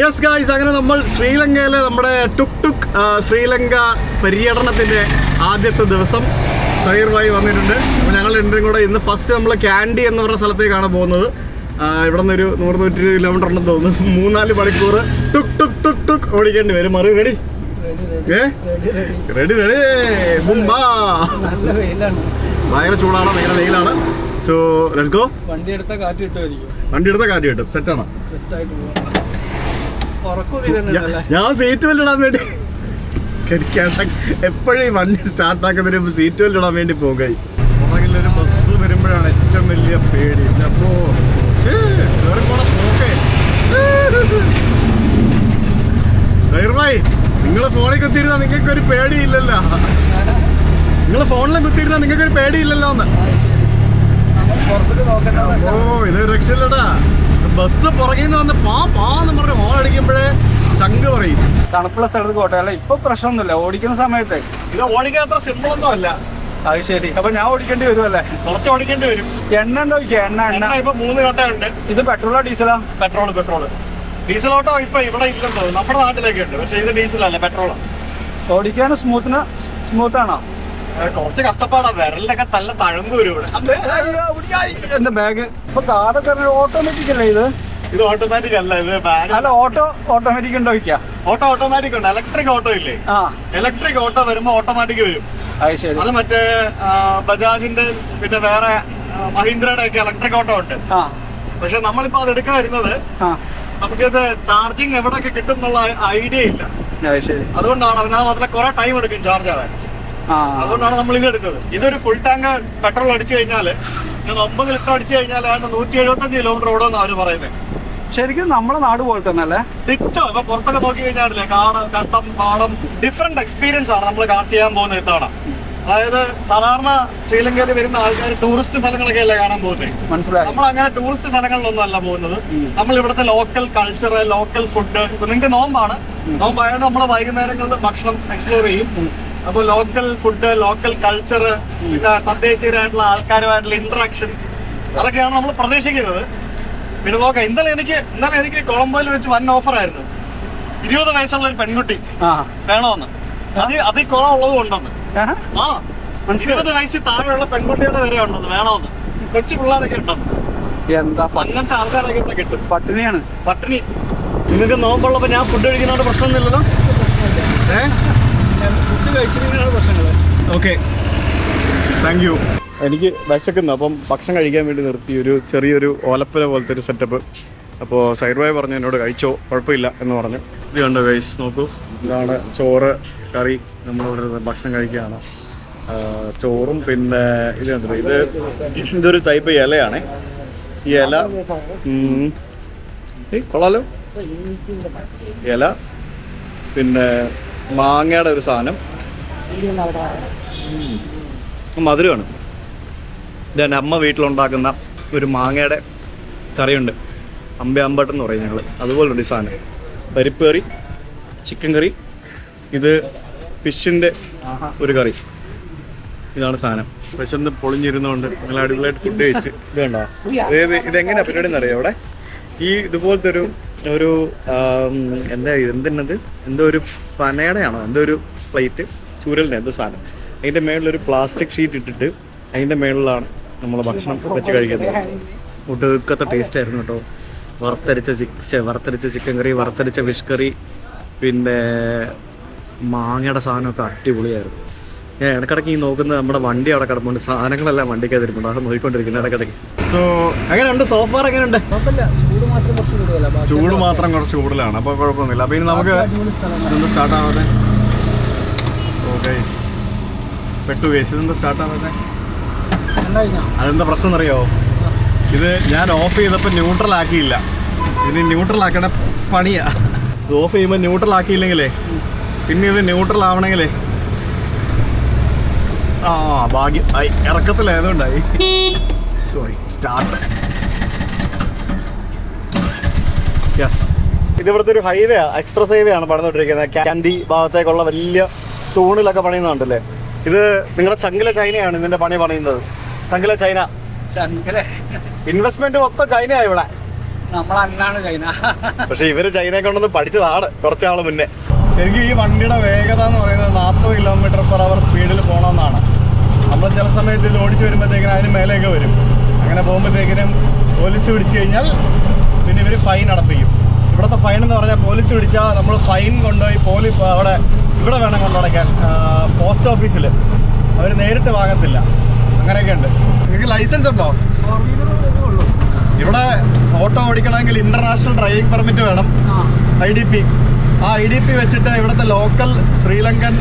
Yes guys, അങ്ങനെ നമ്മൾ ശ്രീലങ്കയിലെ നമ്മുടെ ടുക് ടുക് ശ്രീലങ്ക പര്യടനത്തിൻ്റെ ആദ്യത്തെ ദിവസം സഹീർ ഭായി വന്നിട്ടുണ്ട്. അപ്പോൾ ഞങ്ങൾ രണ്ടും കൂടെ ഇന്ന് ഫസ്റ്റ് നമ്മൾ ക്യാൻഡി എന്ന് പറഞ്ഞ സ്ഥലത്തേക്കാണ് പോകുന്നത്. ഇവിടെ നിന്ന് ഒരു 100-120 കിലോമീറ്റർ ഉണ്ടെന്ന് തോന്നുന്നു. 3-4 മണിക്കൂർ ടുക് ടുക് ടുക് ടുക് ഓടിക്കേണ്ടി വരും. മറി റെഡി? Ready ready. ഭയങ്കര ചൂടാണ്, ഭയങ്കര വെയിലാണ്. So let's go. വണ്ടി എടുത്താൽ കാറ്റ് കിട്ടും. സെറ്റാണ്. ഞാൻ സീറ്റ് ബെൽറ്റ് ഇടാൻ വേണ്ടി എപ്പോഴും വണ്ടി സ്റ്റാർട്ടാക്കുന്നതിന് മുമ്പ് സീറ്റ് ബെൽറ്റ് ഇടാൻ വേണ്ടി പോകുക. പുറകിലൊരു ബസ് വരുമ്പോഴാണ് ഏറ്റവും വലിയ പേടി. അപ്പോ നിങ്ങളെ ഫോണിൽ കുത്തിയിരുന്നാ നിങ്ങൾക്കൊരു പേടിയില്ലല്ലോ. നിങ്ങളെ ഫോണിലും കുത്തിയിരുന്നാ നിങ്ങൾക്കൊരു പേടിയില്ലല്ലോ എന്ന്. ഓ ഇത് രക്ഷയില്ലടാ. ബസ് പുറകിന്ന് വന്ന് പാന്ന് പറഞ്ഞ് ഹോൺ അടിക്കുമ്പോഴേ ചങ്ക് പറയും. തണുപ്പുള്ള സ്ഥലത്ത് പോട്ടെ. അല്ല ഇപ്പൊ പ്രശ്നമൊന്നുമില്ല. ഓടിക്കുന്ന സമയത്ത് ഇത് ഓടിക്കാൻ അത്ര സിമ്പിൾ ഒന്നും അല്ല. അത് ശരി. അപ്പൊ ഞാൻ ഓടിക്കേണ്ടി വരുമല്ലേ? കുറച്ച് ഓടിക്കേണ്ടി വരും. എണ്ണ ഉണ്ടോ? എണ്ണ ഇപ്പൊ 3 കട്ടയുണ്ട്. ഇത് പെട്രോളോ ഡീസലാ? പെട്രോൾ. ഡീസൽ ഓട്ടോ ഇപ്പൊ ഇവിടെ ഇല്ലെന്ന് തോന്നുന്നു. നമ്മുടെ നാട്ടിലേക്ക് ഉണ്ട്. പക്ഷെ ഇത് ഡീസലല്ല, പെട്രോളാണ്. ഓടിക്കാൻ സ്മൂത്താണോ? കുറച്ച് കഷ്ടപ്പാടാ. വിരലിലൊക്കെ നല്ല തഴമ്പ് വരും ഇവിടെ. എന്റെ ബാഗ്. ഇപ്പൊ കാറൊക്കെ ഓട്ടോമാറ്റിക് അല്ലേ ഇത്? ഇത് ഓട്ടോമാറ്റിക് അല്ല, ഇത് അല്ല ഓട്ടോമാറ്റിക് ഉണ്ടോ? ഓട്ടോ ഓട്ടോമാറ്റിക് ഉണ്ട്. ഇലക്ട്രിക് ഓട്ടോ ഇല്ലേ? ഇലക്ട്രിക് ഓട്ടോ വരുമ്പോ ഓട്ടോമാറ്റിക് വരും. അത് മറ്റേ ബജാജിന്റെ പിന്നെ വേറെ മഹീന്ദ്രയുടെ ഒക്കെ ഇലക്ട്രിക് ഓട്ടോ ഉണ്ട്. പക്ഷെ നമ്മളിപ്പോ അത് എടുക്കാൻ വരുന്നത് നമുക്കിത് ചാർജിങ് എവിടെയൊക്കെ കിട്ടും എന്നുള്ള ഐഡിയ ഇല്ല. അതുകൊണ്ടാണ് അത് മാത്രമേ കുറെ ടൈം എടുക്കും ചാർജ് ആവാൻ. അതുകൊണ്ടാണ് നമ്മൾ ഇത് എടുത്തത്. ഇതൊരു ഫുൾ ടാങ്ക് പെട്രോൾ അടിച്ചു കഴിഞ്ഞാൽ 9 ലിറ്റർ അടിച്ചു കഴിഞ്ഞാൽ 175 കിലോമീറ്റർ ഓടുമെന്ന് അവര് പറയുന്നത്. ശരിക്കും നമ്മുടെ നാട് പോലെ തന്നെ അല്ലേ? ഡിറ്റോ. ഇപ്പൊ പുറത്തൊക്കെ നോക്കി കഴിഞ്ഞാൽ കാട്, കണ്ടം, പാടം ഡിഫറെന്റ് എക്സ്പീരിയൻസ് ആണ് നമ്മൾ ചെയ്യാൻ പോകുന്നത് ഇത്തവണ. അതായത് സാധാരണ ശ്രീലങ്കയിൽ വരുന്ന ആൾക്കാർ ടൂറിസ്റ്റ് സ്ഥലങ്ങളൊക്കെ അല്ലേ കാണാൻ പോകുന്നത്. മനസ്സിലായി. നമ്മൾ അങ്ങനെ ടൂറിസ്റ്റ് സ്ഥലങ്ങളിലൊന്നും അല്ല പോകുന്നത്. നമ്മൾ ഇവിടുത്തെ ലോക്കൽ കൾച്ചർ, ലോക്കൽ ഫുഡ്. ഇപ്പൊ നിങ്ങൾക്ക് നോമ്പായതുകൊണ്ട് നമ്മൾ വൈകുന്നേരങ്ങളിൽ ഭക്ഷണം എക്സ്പ്ലോർ ചെയ്യും. അപ്പൊ ലോക്കൽ ഫുഡ്, ലോക്കൽ കൾച്ചർ, പിന്നെ തദ്ദേശീയരായിട്ടുള്ള ആൾക്കാരുമായിട്ടുള്ള ഇന്ററാക്ഷൻ, അതൊക്കെയാണ് നമ്മൾ പ്രതീക്ഷിക്കുന്നത്. പിന്നെ നോക്കാം, ഇന്നലെ എനിക്ക് കൊളംബോയിൽ വെച്ച് വൻ ഓഫറായിരുന്നു. 20 വയസ്സുള്ള ഒരു പെൺകുട്ടി വേണമെന്ന്. അത് കുറവുള്ളത് കൊണ്ടെന്ന്. 20 വയസ്സിൽ താഴെയുള്ള പെൺകുട്ടികളെ വരെ ഉണ്ടെന്ന്, വേണമെന്ന്. കൊച്ചു പിള്ളേരൊക്കെ ഉണ്ടെന്ന്. അങ്ങനത്തെ ആൾക്കാരൊക്കെ ഇവിടെ കിട്ടും. പട്ടിണി. നിങ്ങൾക്ക് നോമ്പുള്ളപ്പോ ഞാൻ ഫുഡ് കഴിക്കുന്നതുകൊണ്ട് പ്രശ്നമൊന്നുമില്ലല്ലോ. Okay, thank you. എനിക്ക് വിശക്കുന്നു. അപ്പം ഭക്ഷണം കഴിക്കാൻ വേണ്ടി നിർത്തി ഒരു ചെറിയൊരു ഓലപ്പുര പോലത്തെ ഒരു സെറ്റപ്പ്. അപ്പോൾ സൈഡ് ഭായി പറഞ്ഞു എന്നോട് കഴിച്ചോ, കുഴപ്പമില്ല എന്ന് പറഞ്ഞു. ഇത് കണ്ടോ ഗൈസ്, നോക്കൂ. ഇതാണ് ചോറ്, കറി. നമ്മളിവിടെ ഭക്ഷണം കഴിക്കുകയാണ്. ചോറും പിന്നെ ഇത് കണ്ടോ, ഇതൊരു ടൈപ്പ് ഇലയാണ്. ഈ ഇല കൊള്ളാലോ. ഇല പിന്നെ മാങ്ങയുടെ ഒരു സാധനം, മധുരമാണ്. ഇതാണ് അമ്മ വീട്ടിലുണ്ടാക്കുന്ന ഒരു മാങ്ങയുടെ കറിയുണ്ട്. അമ്പട്ടെന്ന് പറയും ഞങ്ങൾ. അതുപോലുണ്ട് ഈ സാധനം. പരിപ്പ് കറി, ചിക്കൻ കറി, ഇത് ഫിഷിൻ്റെ ഒരു കറി. ഇതാണ് സാധനം. വിശന്ന് പൊളിഞ്ഞിരുന്നതുകൊണ്ട് നിങ്ങൾ അടിപൊളിയായിട്ട് ഫുഡ് കഴിച്ച്. ഇത് കണ്ടോ, ഇതെങ്ങനെയാണ് പരിപാടി എന്നറിയാം. അവിടെ ഇതുപോലത്തെ ഒരു എന്തോ ഒരു പനയുടെയാണോ എന്തോ ഒരു പ്ലേറ്റ്, ചൂരലിൻ്റെ എന്തോ സാധനം. അതിൻ്റെ മേളിലൊരു പ്ലാസ്റ്റിക് ഷീറ്റ് ഇട്ടിട്ട് അതിൻ്റെ മേളിലാണ് നമ്മൾ ഭക്ഷണം വെച്ച് കഴിക്കുന്നത്. ഒടുക്കത്തെ ടേസ്റ്റ് ആയിരുന്നു കേട്ടോ. വറുത്തരിച്ച ചിക്കൻ കറി, വറുത്തരിച്ച ഫിഷ് കറി, പിന്നെ മാങ്ങയുടെ സാധനമൊക്കെ അടിപൊളിയായിരുന്നു. ഞാൻ ഇടയ്ക്കിടയ്ക്ക് നോക്കുന്നത് നമ്മുടെ വണ്ടി അവിടെ കിടപ്പുണ്ട്. സാധനങ്ങളെല്ലാം വണ്ടിക്ക് തരുന്നുണ്ട്. അത് നോക്കിക്കൊണ്ടിരിക്കുന്നത് ഇടയ്ക്കിടയ്ക്ക്. സോ എങ്ങനെയുണ്ട്? സോഫാർ എങ്ങനെയുണ്ട്? ചൂട് മാത്രം കുറച്ച് കൂടുതലാണ്. അപ്പോൾ കുഴപ്പമൊന്നുമില്ല. അപ്പോൾ ഇനി നമുക്ക് ഇതൊന്ന് സ്റ്റാർട്ടാവാതെ പെട്ടു കേസ്. ഇതെന്താ സ്റ്റാർട്ടാവാതെ? അതെന്താ പ്രശ്നം എന്നറിയോ? ഇത് ഞാൻ ഓഫ് ചെയ്തപ്പോൾ ന്യൂട്രൽ ആക്കിയില്ല. ഇതിന് ന്യൂട്രൽ ആക്കണ പണിയാ. ഇത് ഓഫ് ചെയ്യുമ്പോൾ ന്യൂട്രൽ ആക്കിയില്ലെങ്കിലേ പിന്നെ ഇത് ന്യൂട്രൽ ആവണമെങ്കിലേ ഭാഗ്യം ആയി. ഇറക്കത്തിലായതുകൊണ്ടായി. Sorry, start. യെസ്, ഇതിവിടുത്തെ ഒരു ഹൈവേ, എക്സ്പ്രസ് ഹൈവേ ആണ് പണിതുകൊണ്ടിരിക്കുന്നത്. ക്യാൻഡി ഭാഗത്തേക്കുള്ള വലിയ തൂണിലൊക്കെ പണിയുന്നുണ്ടല്ലേ. ഇത് നിങ്ങളുടെ ചങ്കിലെ ചൈനയാണ് ഇതിന്റെ പണിയുന്നത്. ചങ്കിലെ ചൈന ഇൻവെസ്റ്റ്മെന്റ് മൊത്തം ചൈനയാണ് ഇവിടെ. നമ്മളല്ലാണ് ചൈന. പക്ഷെ ഇവര് ചൈനയെ കൊണ്ടൊന്ന് പഠിച്ചതാണ് കുറച്ചാൾ മുന്നേ. ശരിക്കും ഈ വണ്ടിയുടെ വേഗത എന്ന് പറയുന്നത് 40 km/h സ്പീഡിൽ പോകണമെന്നാണ്. നമ്മൾ ചില സമയത്ത് ഇത് ഓടിച്ചു വരുമ്പോഴത്തേക്കിനും അതിന് മേലെയൊക്കെ വരും. അങ്ങനെ പോകുമ്പോഴത്തേക്കിനും പോലീസ് പിടിച്ചു കഴിഞ്ഞാൽ പിന്നെ ഇവർ ഫൈൻ അടപ്പിക്കും. ഇവിടുത്തെ ഫൈൻ എന്ന് പറഞ്ഞാൽ പോലീസ് പിടിച്ചാൽ നമ്മൾ ഫൈൻ കൊണ്ടുപോയി അവിടെ ഇവിടെ വേണം കൊണ്ടുടയ്ക്കാൻ, പോസ്റ്റ് ഓഫീസിൽ. അവർ നേരിട്ട് വാങ്ങത്തില്ല. അങ്ങനെയൊക്കെ ഉണ്ട്. നിങ്ങൾക്ക് ലൈസൻസ് ഉണ്ടോ? ഇവിടെ ഓട്ടോ ഓടിക്കണമെങ്കിൽ ഇന്റർനാഷണൽ ഡ്രൈവിംഗ് പെർമിറ്റ് വേണം, IDP. ആ IDP വെച്ചിട്ട് ഇവിടുത്തെ ലോക്കൽ ശ്രീലങ്കൻ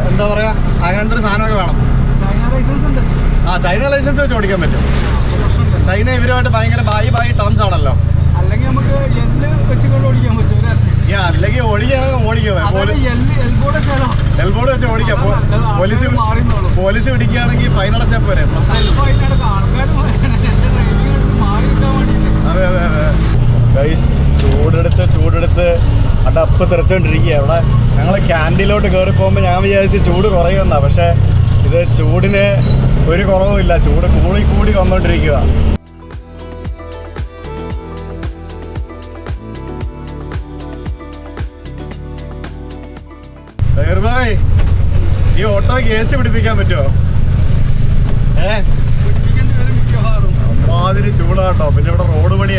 എന്താ പറയുക അങ്ങനത്തെ ഒരു സാധനമൊക്കെ വേണം. ചൈന ലൈസൻസ് വെച്ച് ഓടിക്കാൻ പറ്റും. ചൈന ഇവരുമായിട്ട് ഭയങ്കര ബായി ടേംസ് ആണല്ലോ. അല്ലെങ്കിൽ നമുക്ക് വെച്ചുകൊണ്ട് ഓടിക്കാൻ പറ്റും. അല്ലെങ്കിൽ എൽബോർഡ് വെച്ച് ഓടിക്കാം. പോലീസ് പിടിക്കുകയാണെങ്കിൽ ഫൈൻ അടച്ചാൽ പോരെ, പ്രശ്നമില്ല. അതെ അതെ അതെ ഗൈസ്, ചൂടെടുത്ത് അടപ്പ് തെറിച്ചോണ്ടിരിക്കുക. ഇവിടെ ഞങ്ങൾ ക്യാൻറ്റീനിലോട്ട് കയറി പോകുമ്പോൾ ഞാൻ വിചാരിച്ച് ചൂട് കുറയുമെന്നാ. പക്ഷെ ഇത് ചൂടിന് ഒരു കുറവുമില്ല. ചൂട് കൂടി വന്നോണ്ടിരിക്കുക. ഈ ഓട്ടോയ്ക്ക് AC പിടിപ്പിക്കാൻ പറ്റുമോ? അമ്മാതിരി ചൂടാട്ടോ. പിന്നെ ഇവിടെ റോഡ് പണി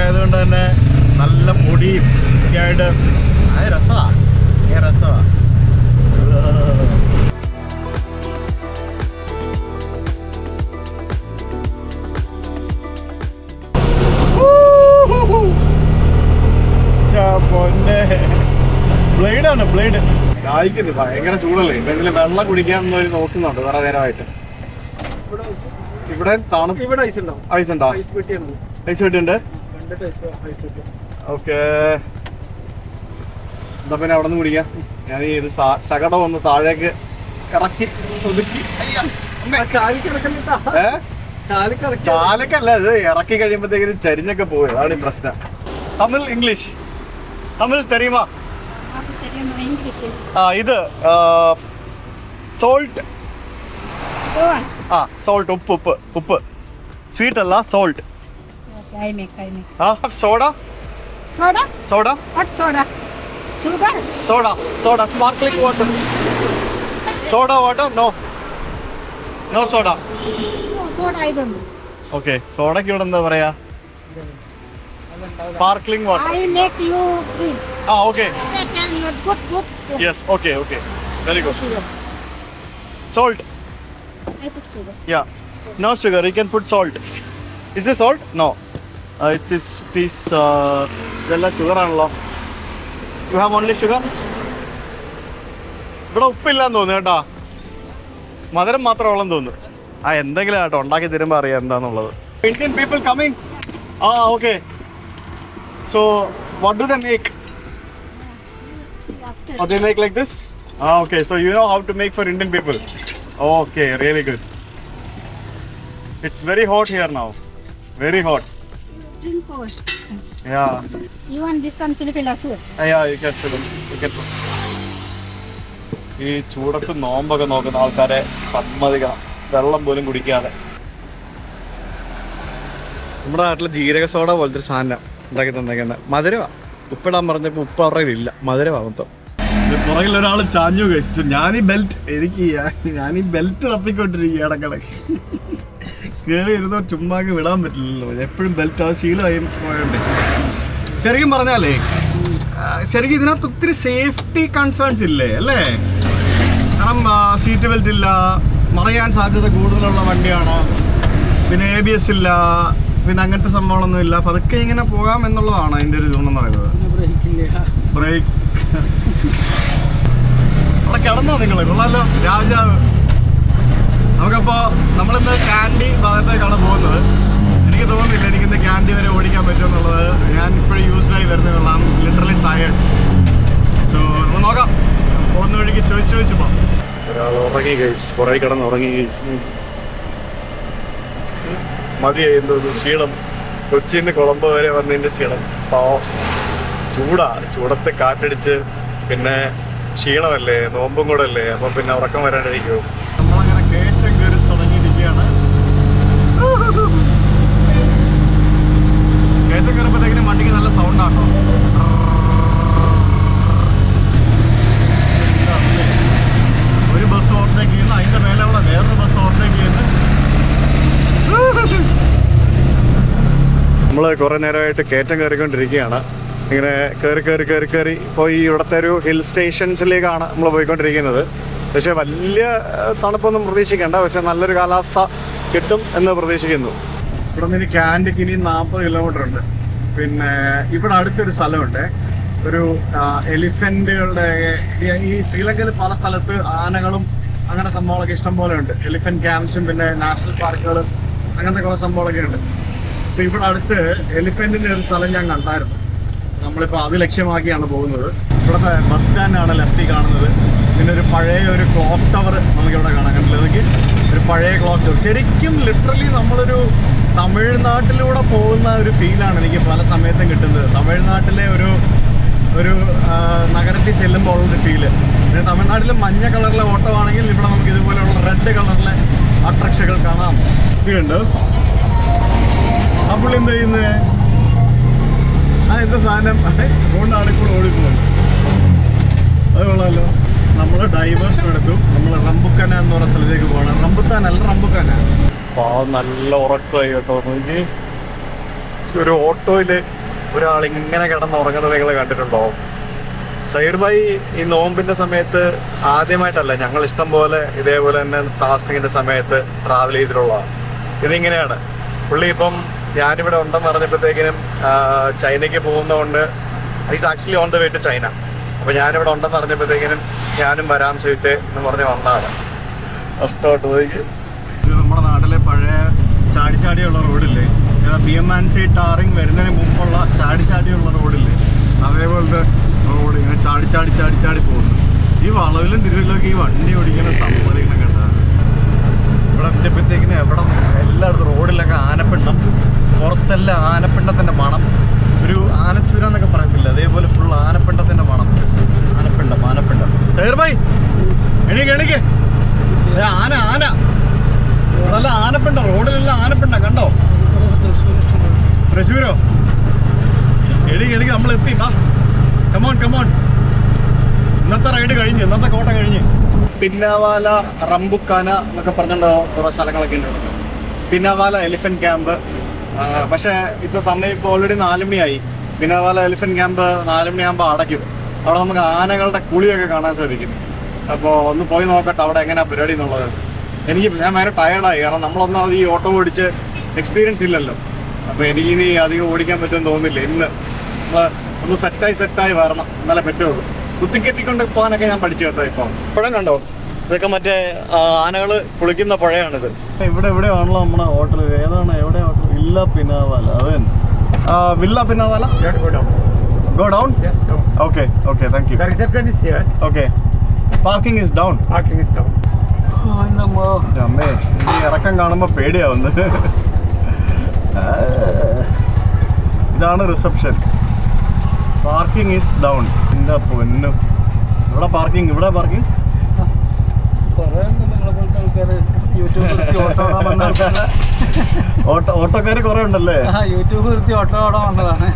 ആയതുകൊണ്ട് തന്നെ നല്ല പൊടിയും ഒക്കെ ആയിട്ട് രസമാ. പൊന്നെ ബ്ലേഡ് കായ്ക്കുന്നത് ഭയങ്കര ചൂടല്ലേ. എന്തെങ്കിലും വെള്ളം കുടിക്കാന്നൊരു നോക്കുന്നുണ്ട് വേറെ നേരമായിട്ട്. ഇവിടെ ഐസുണ്ടോ? ഐസ് പെട്ടിയുണ്ട്. ഓക്കെ, എന്താ പിന്നെ അവിടെ നിന്ന് കുടിക്കാം. ഞാൻ ഈ ഒരു ശകടം ഒന്ന് താഴേക്ക് ഇറക്കി ഒതുക്കി. ചാലക്കല്ല, ഇത് ഇറക്കി കഴിയുമ്പോഴത്തേക്കും ചരിഞ്ഞൊക്കെ പോകും. അതാണ് ഈ പ്രശ്നം. തമിഴ് ഇംഗ്ലീഷ് തമിഴ് തെരീമാ? ഇത് സോൾട്ട്. സോൾട്ട്, ഉപ്പ്. സ്വീറ്റ് അല്ല, salt. Soda sparkling water. Soda water? No soda. Okay, സോഡയ്ക്ക് ഇവിടെ എന്താ പറയാ? Sparkling water. I make you drink. Okay. Good. Yes, okay. Very good. Salt. I put sugar. Yeah. No sugar, you can put salt. Is this salt? No. It is sugar ആണല്ലോ. You have only sugar? ഇവിടെ ഉപ്പില്ലാന്ന് തോന്നുന്നു കേട്ടോ. മധുരം മാത്രമുള്ളെന്ന് തോന്നുന്നു. എന്തെങ്കിലും കേട്ടോ ഉണ്ടാക്കി തരുമ്പോൾ അറിയാം എന്താന്നുള്ളത്. Indian people coming? Okay. So, what do they make? They make like this? Okay. So you know how to make for Indian people. Okay, really good. It's very hot here now. Very hot. Drink cold. Yeah. You want this one Philippine sugar? Yeah, you can sugar. You can put. ഈ ചൂടത്ത് നോമ്പൊക്കെ നോക്കുന്ന ആൾക്കാരെ സമ്മതിക്കണം, വെള്ളം പോലും കുടിക്കാതെ. നമ്മുടെ നാട്ടിൽ ജീരക സോഡ പോലത്തെ ഒരു സാധനം ഉണ്ടാക്കി തന്നേക്കണ്ട. മധുരമാണ്. ഉപ്പിടാൻ പറഞ്ഞപ്പോൾ ഉപ്പ് അവരുടെ ഇല്ല, മധുരമാണ് മൊത്തം. പുറകിൽ ഒരാൾ ചാഞ്ഞു കഴിച്ചു. ഞാനീ ബെൽറ്റ് തപ്പിക്കൊണ്ടിരിക്കുക ഇടക്കിടക്ക്. കയറി ഇരുന്നോ ചുമ്മാ വിടാൻ പറ്റില്ലല്ലോ. എപ്പോഴും ബെൽറ്റ് അത് ശീലമായി പോയോണ്ടേ. ശരിക്കും പറഞ്ഞാലേ ഇതിനകത്ത് ഒത്തിരി സേഫ്റ്റി കൺസേൺസ് ഇല്ലേ അല്ലേ? കാരണം സീറ്റ് ബെൽറ്റ് ഇല്ല, മറയാൻ സാധ്യത കൂടുതലുള്ള വണ്ടിയാണ്. പിന്നെ ABS ഇല്ല, പിന്നെ അങ്ങനത്തെ സംഭവങ്ങളൊന്നും ഇല്ല. പതുക്കെ ഇങ്ങനെ പോകാം എന്നുള്ളതാണ് അതിൻ്റെ ഒരു ഇതെന്ന് പറയുന്നത്. ബ്രേക്ക് അവിടെ കിടന്നോ നിങ്ങൾ? കൊള്ളാമല്ലോ രാജാവ്. നമുക്കപ്പോൾ നമ്മളിന്ന് കാൻഡി ഭാഗത്തേക്കാണ് പോകുന്നത്. എനിക്ക് തോന്നുന്നില്ല എനിക്കിന്ന് കാൻഡി വരെ ഓടിക്കാൻ പറ്റുമെന്നുള്ളത്. ഞാൻ ഇപ്പോഴും യൂസ്ഡായി വരുന്നേ ഉള്ളൂ. Literally tired. സോ നമ്മൾ നോക്കാം. പോകുന്ന വഴിക്ക് ചോദിച്ചു പോകാം. ഒരാൾ ഉറങ്ങി ഗൈസ്, പുറകെ കിടന്ന് ഉറങ്ങി ഗൈസ്. മതിയായി എന്തോന്നു ക്ഷീണം. കൊച്ചിയിൽ നിന്ന് കൊളംബോ വരെ വന്നതിൻ്റെ ക്ഷീണം. പാവം ചൂടത്ത് കാറ്റടിച്ച് പിന്നെ ക്ഷീണമല്ലേ, നോമ്പും കൂടെ അല്ലേ, അപ്പം പിന്നെ ഉറക്കം വരാണ്ടിരിക്കുമോ. നമ്മളങ്ങനെ കയറ്റം കയറി തുടങ്ങിയിരിക്കുകയാണ്. നമ്മൾ കുറേ നേരമായിട്ട് കയറ്റം കയറിക്കൊണ്ടിരിക്കുകയാണ്. ഇങ്ങനെ കയറി ഇപ്പോൾ ഈ ഇവിടുത്തെ ഒരു ഹിൽ സ്റ്റേഷൻസിലേക്കാണ് നമ്മൾ പോയിക്കൊണ്ടിരിക്കുന്നത്. പക്ഷേ വലിയ തണുപ്പൊന്നും പ്രതീക്ഷിക്കേണ്ട, പക്ഷെ നല്ലൊരു കാലാവസ്ഥ കിട്ടും എന്ന് പ്രതീക്ഷിക്കുന്നു. ഇവിടെ നിന്ന് ക്യാൻഡിക്ക് ഇനി 40 കിലോമീറ്റർ ഉണ്ട്. പിന്നെ ഇവിടെ അടുത്തൊരു സ്ഥലമുണ്ട്, ഒരു എലിഫൻറ്റുകളുടെ, ഈ ശ്രീലങ്കയിൽ പല സ്ഥലത്ത് ആനകളും അങ്ങനെ സംഭവങ്ങളൊക്കെ ഇഷ്ടം പോലെ ഉണ്ട്. എലിഫന്റ് ക്യാമ്പ്സും പിന്നെ നാഷണൽ പാർക്കുകളും അങ്ങനത്തെ കുറേ സംഭവങ്ങളൊക്കെ ഉണ്ട്. അപ്പോൾ ഇവിടെ അടുത്ത് എലിഫൻറ്റിൻ്റെ ഒരു സ്ഥലം ഞാൻ കണ്ടായിരുന്നു. നമ്മളിപ്പോൾ അത് ലക്ഷ്യമാക്കിയാണ് പോകുന്നത്. ഇവിടുത്തെ ബസ് സ്റ്റാൻഡാണ് ലെഫ്റ്റിൽ കാണുന്നത്. പിന്നെ ഒരു പഴയ ഒരു ക്ലോക്ക് ടവർ നമുക്കിവിടെ കാണാൻ കണ്ടില്ല. അതൊക്കെ ഒരു പഴയ ക്ലോക്ക് ടവർ. ശരിക്കും ലിറ്ററലി നമ്മളൊരു തമിഴ്നാട്ടിലൂടെ പോകുന്ന ഒരു ഫീലാണ് എനിക്ക് പല സമയത്തും കിട്ടുന്നത്. തമിഴ്നാട്ടിലെ ഒരു നഗരത്തിൽ ചെല്ലുമ്പോൾ ഉള്ളൊരു ഫീല്. പിന്നെ തമിഴ്നാട്ടിൽ മഞ്ഞ കളറിലെ ഓട്ടമാണെങ്കിൽ ഇവിടെ നമുക്ക് ഇതുപോലെയുള്ള റെഡ് കളറിലെ അട്രാക്ഷനുകൾ കാണാം. ഇതുണ്ട്. ആ പുള്ളി എന്ത് ചെയ്യുന്നത്? എന്താ സാധനം അതുകൊണ്ടാണ് ഇപ്പോൾ ഓടിപ്പോകുന്നത്. അത് കൊള്ളാമല്ലോ. നമ്മൾ ഡൈവേഴ്ഷൻ എടുത്തു. നമ്മൾ റംബുക്കാന എന്ന് പറയുന്ന സ്ഥലത്തേക്ക് പോകണം. റംബുത്താനല്ല, റംബുക്കാന. നല്ല ഉറക്കമായി കേട്ടോ. നോക്കി, ഒരു ഓട്ടോയിൽ ഒരാൾ ഇങ്ങനെ കിടന്നുറങ്ങുന്നത് നിങ്ങൾ കണ്ടിട്ടുണ്ടോ? സൈർ ഭായി ഈ നോമ്പിന്റെ സമയത്ത് ആദ്യമായിട്ടല്ല, ഞങ്ങൾ ഇഷ്ടം പോലെ ഇതേപോലെ തന്നെ ഫാസ്റ്റിങ്ങിന്റെ സമയത്ത് ട്രാവൽ ചെയ്തിട്ടുള്ളതാണ്. ഇതിങ്ങനെയാണ്. പുള്ളി ഇപ്പം ഞാനിവിടെ ഉണ്ടെന്ന് പറഞ്ഞപ്പോഴത്തേക്കിനും ചൈനയ്ക്ക് പോകുന്നതുകൊണ്ട് is actually on the way to China. അപ്പോൾ ഞാനിവിടെ ഉണ്ടെന്ന് പറഞ്ഞപ്പോഴത്തേക്കിനും ഞാനും വരാം സീറ്റ് എന്ന് പറഞ്ഞ് വന്നതാണ്. നഷ്ടപ്പെട്ടത്. ഇത് നമ്മുടെ നാട്ടിലെ പഴയ ചാടിച്ചാടിയുള്ള റോഡില്ലേ, BMC ടാറിങ് വരുന്നതിന് മുമ്പുള്ള ചാടിച്ചാടിയുള്ള റോഡില്ലേ, അതേപോലത്തെ റോഡ് ഇങ്ങനെ ചാടി പോകുന്നു. ഈ വളവിലും തിരുവല്ലൊക്കെ ഈ വണ്ടി ഓടിക്കുന്ന സമ്മതിക്കണം കേട്ടോ. ഇവിടെ എത്തിയപ്പോഴത്തേക്കിന് എല്ലായിടത്തും റോഡിലൊക്കെ ആനപ്പിണ്ടം, പുറത്തെല്ലാം ആനപ്പിണ്ടത്തിൻ്റെ മണം. ഒരു ആനച്ചൂര എന്നൊക്കെ പറയത്തില്ല, അതേപോലെ ഫുൾ ആനപ്പിണ്ടത്തിൻ്റെ മണം. ആനപ്പിണ്ടം. സൈർ ഭായ് എണീക്ക്. ആന ഇവിടെല്ലാം ആനപ്പിണ്ടം, റോഡിലെല്ലാം ആനപ്പിണ്ടം കണ്ടോ? തൃശ്ശൂരോ? എണീക്ക്, നമ്മൾ എത്തി. കമോൺ. ഇന്നത്തെ റൈഡ് കഴിഞ്ഞ്, ഇന്നത്തെ കോട്ട കഴിഞ്ഞ്. പിന്നാവാല, റംബുക്കാന എന്നൊക്കെ പറഞ്ഞിട്ടുണ്ടോ കുറേ സ്ഥലങ്ങളൊക്കെ ഉണ്ട്. Pinnawala elephant camp. പക്ഷേ ഇപ്പോൾ സമയം ഇപ്പോൾ ഓൾറെഡി 4 മണിയായി. പിന്നാവാല എലിഫന്റ് ക്യാമ്പ് 4 മണിയാകുമ്പോൾ അടയ്ക്കും. അവിടെ നമുക്ക് ആനകളുടെ കുളിയൊക്കെ കാണാൻ സാധിക്കും. അപ്പോൾ ഒന്ന് പോയി നോക്കട്ടെ അവിടെ എങ്ങനെയാണ് പരിപാടി എന്നുള്ളത്. ഞാൻ ഭയങ്കര ടയേർഡായി, കാരണം നമ്മളൊന്നാമത് ഈ ഓട്ടോ ഓടിച്ച് എക്സ്പീരിയൻസ് ഇല്ലല്ലോ. അപ്പോൾ എനിക്കിനി അധികം ഓടിക്കാൻ പറ്റുമെന്ന് തോന്നുന്നില്ല. ഇന്ന് നമ്മൾ ഒന്ന് സെറ്റായി വരണം, എന്നാലേ പറ്റുള്ളൂ. കുത്തിക്കെത്തിക്കൊണ്ട് പോകാനൊക്കെ ഞാൻ പഠിച്ചു കേട്ടോ. ഇപ്പോൾ പുഴ കണ്ടോ? ഇതൊക്കെ മറ്റേ ആനകൾ കുളിക്കുന്ന പുഴയാണിത്. എവിടെയാണല്ലോ നമ്മുടെ ഹോട്ടൽ. ഏതാണ്? എവിടെ ഹോട്ടൽ? വില്ല പിന്നാവാല. അത് തന്നെ, villa Pinnawala. Go down? Yes, down. Okay, thank you. The reception is here. Okay. Parking is down. അമ്മേ, ഈ ഇറക്കം കാണുമ്പോൾ പേടിയാവുന്നത്. ഇതാണ് റിസപ്ഷൻ. Parking is down. എൻ്റെ പൊന്നു, ഇവിടെ പാർക്കിംഗ് ഓട്ടോക്കാര് കുറെ ഉണ്ടല്ലേ? യൂട്യൂബ് ഓട്ടോ വന്നതാണ്.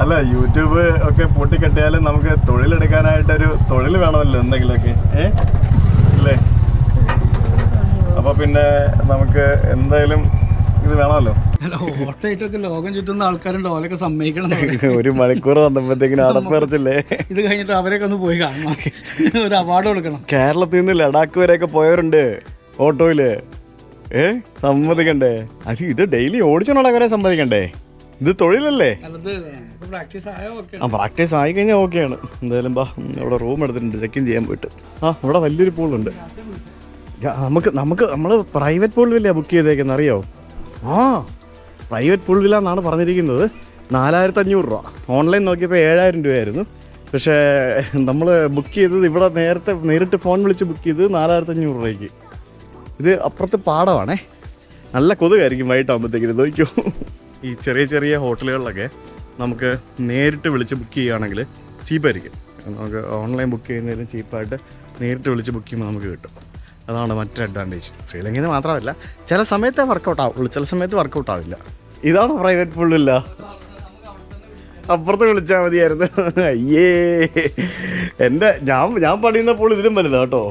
അല്ല, യൂട്യൂബ് ഒക്കെ പൊട്ടിക്കെട്ടിയാലും നമുക്ക് തൊഴിലെടുക്കാനായിട്ടൊരു തൊഴിൽ വേണമല്ലോ എന്തെങ്കിലുമൊക്കെ, അല്ലേ? അപ്പൊ പിന്നെ നമുക്ക് എന്തായാലും ഇത് വേണമല്ലോ. ഓട്ടോ ആയിട്ടൊക്കെ ലോകം ചുറ്റുന്ന ആൾക്കാരുണ്ട്, ഓലൊക്കെ സമ്മതിക്കണം. 1 മണിക്കൂർ വന്നപ്പോഴത്തേക്കിനും അടപ്പിറച്ചില്ലേ? ഇത് കഴിഞ്ഞിട്ട് അവരെയൊക്കെ ഒന്ന് പോയി കാണണം, ഒരു അവാർഡ് കൊടുക്കണം. കേരളത്തിൽ നിന്ന് ലഡാക്ക് വരെയൊക്കെ പോയവരുണ്ട് ഓട്ടോയില്. സമ്മതിക്കണ്ടേ? അത് ഇത് ഡെയിലി ഓടിച്ചോണ്ടാ വരെ സമ്മതിക്കണ്ടേ? ഇത് തൊഴിലല്ലേ? പ്രാക്ടീസ് ആയി കഴിഞ്ഞാൽ ഓക്കെയാണ്. എന്തായാലും ഇവിടെ റൂം എടുത്തിട്ടുണ്ട് ചെക്കിൻ ചെയ്യാൻ പോയിട്ട്. ഇവിടെ വലിയൊരു പൂളുണ്ട്. നമ്മൾ പ്രൈവറ്റ് പൂൾ വില്ല ബുക്ക് ചെയ്തേക്കെന്ന് അറിയോ? പ്രൈവറ്റ് പൂൾ വില്ല എന്നാണ് പറഞ്ഞിരിക്കുന്നത്. 4500 രൂപ. ഓൺലൈൻ നോക്കിയപ്പോൾ 7000 രൂപയായിരുന്നു. പക്ഷേ നമ്മൾ ബുക്ക് ചെയ്തത് ഇവിടെ നേരിട്ട് ഫോൺ വിളിച്ച് ബുക്ക് ചെയ്തത് 4500 രൂപയ്ക്ക്. ഇത് അപ്പുറത്ത് പാടമാണേ. നല്ല കൊതുകായിരിക്കും വൈകിട്ടാകുമ്പോഴത്തേക്കിന്. നോക്കിയോ, ഈ ചെറിയ ഹോട്ടലുകളിലൊക്കെ നമുക്ക് നേരിട്ട് വിളിച്ച് ബുക്ക് ചെയ്യുകയാണെങ്കിൽ ചീപ്പായിരിക്കും. നമുക്ക് ഓൺലൈൻ ബുക്ക് ചെയ്യുന്നതിലും ചീപ്പായിട്ട് നേരിട്ട് വിളിച്ച് ബുക്ക് ചെയ്യുമ്പോൾ നമുക്ക് കിട്ടും. അതാണ് മറ്റൊരു അഡ്വാൻറ്റേജ്. ശ്രീലങ്കയിൽ മാത്രമല്ല, ചില സമയത്ത് വർക്കൗട്ട് ആവുള്ളൂ, ചില സമയത്ത് വർക്കൗട്ട് ആവില്ല. ഇതാണ് പ്രൈവറ്റ് പൂളില്ല. അപ്പുറത്ത് വിളിച്ചാൽ മതിയായിരുന്നു. അയ്യേ, ഞാൻ പണിയുന്ന പൂൾ ഇതിലും വലുതാ കേട്ടോ.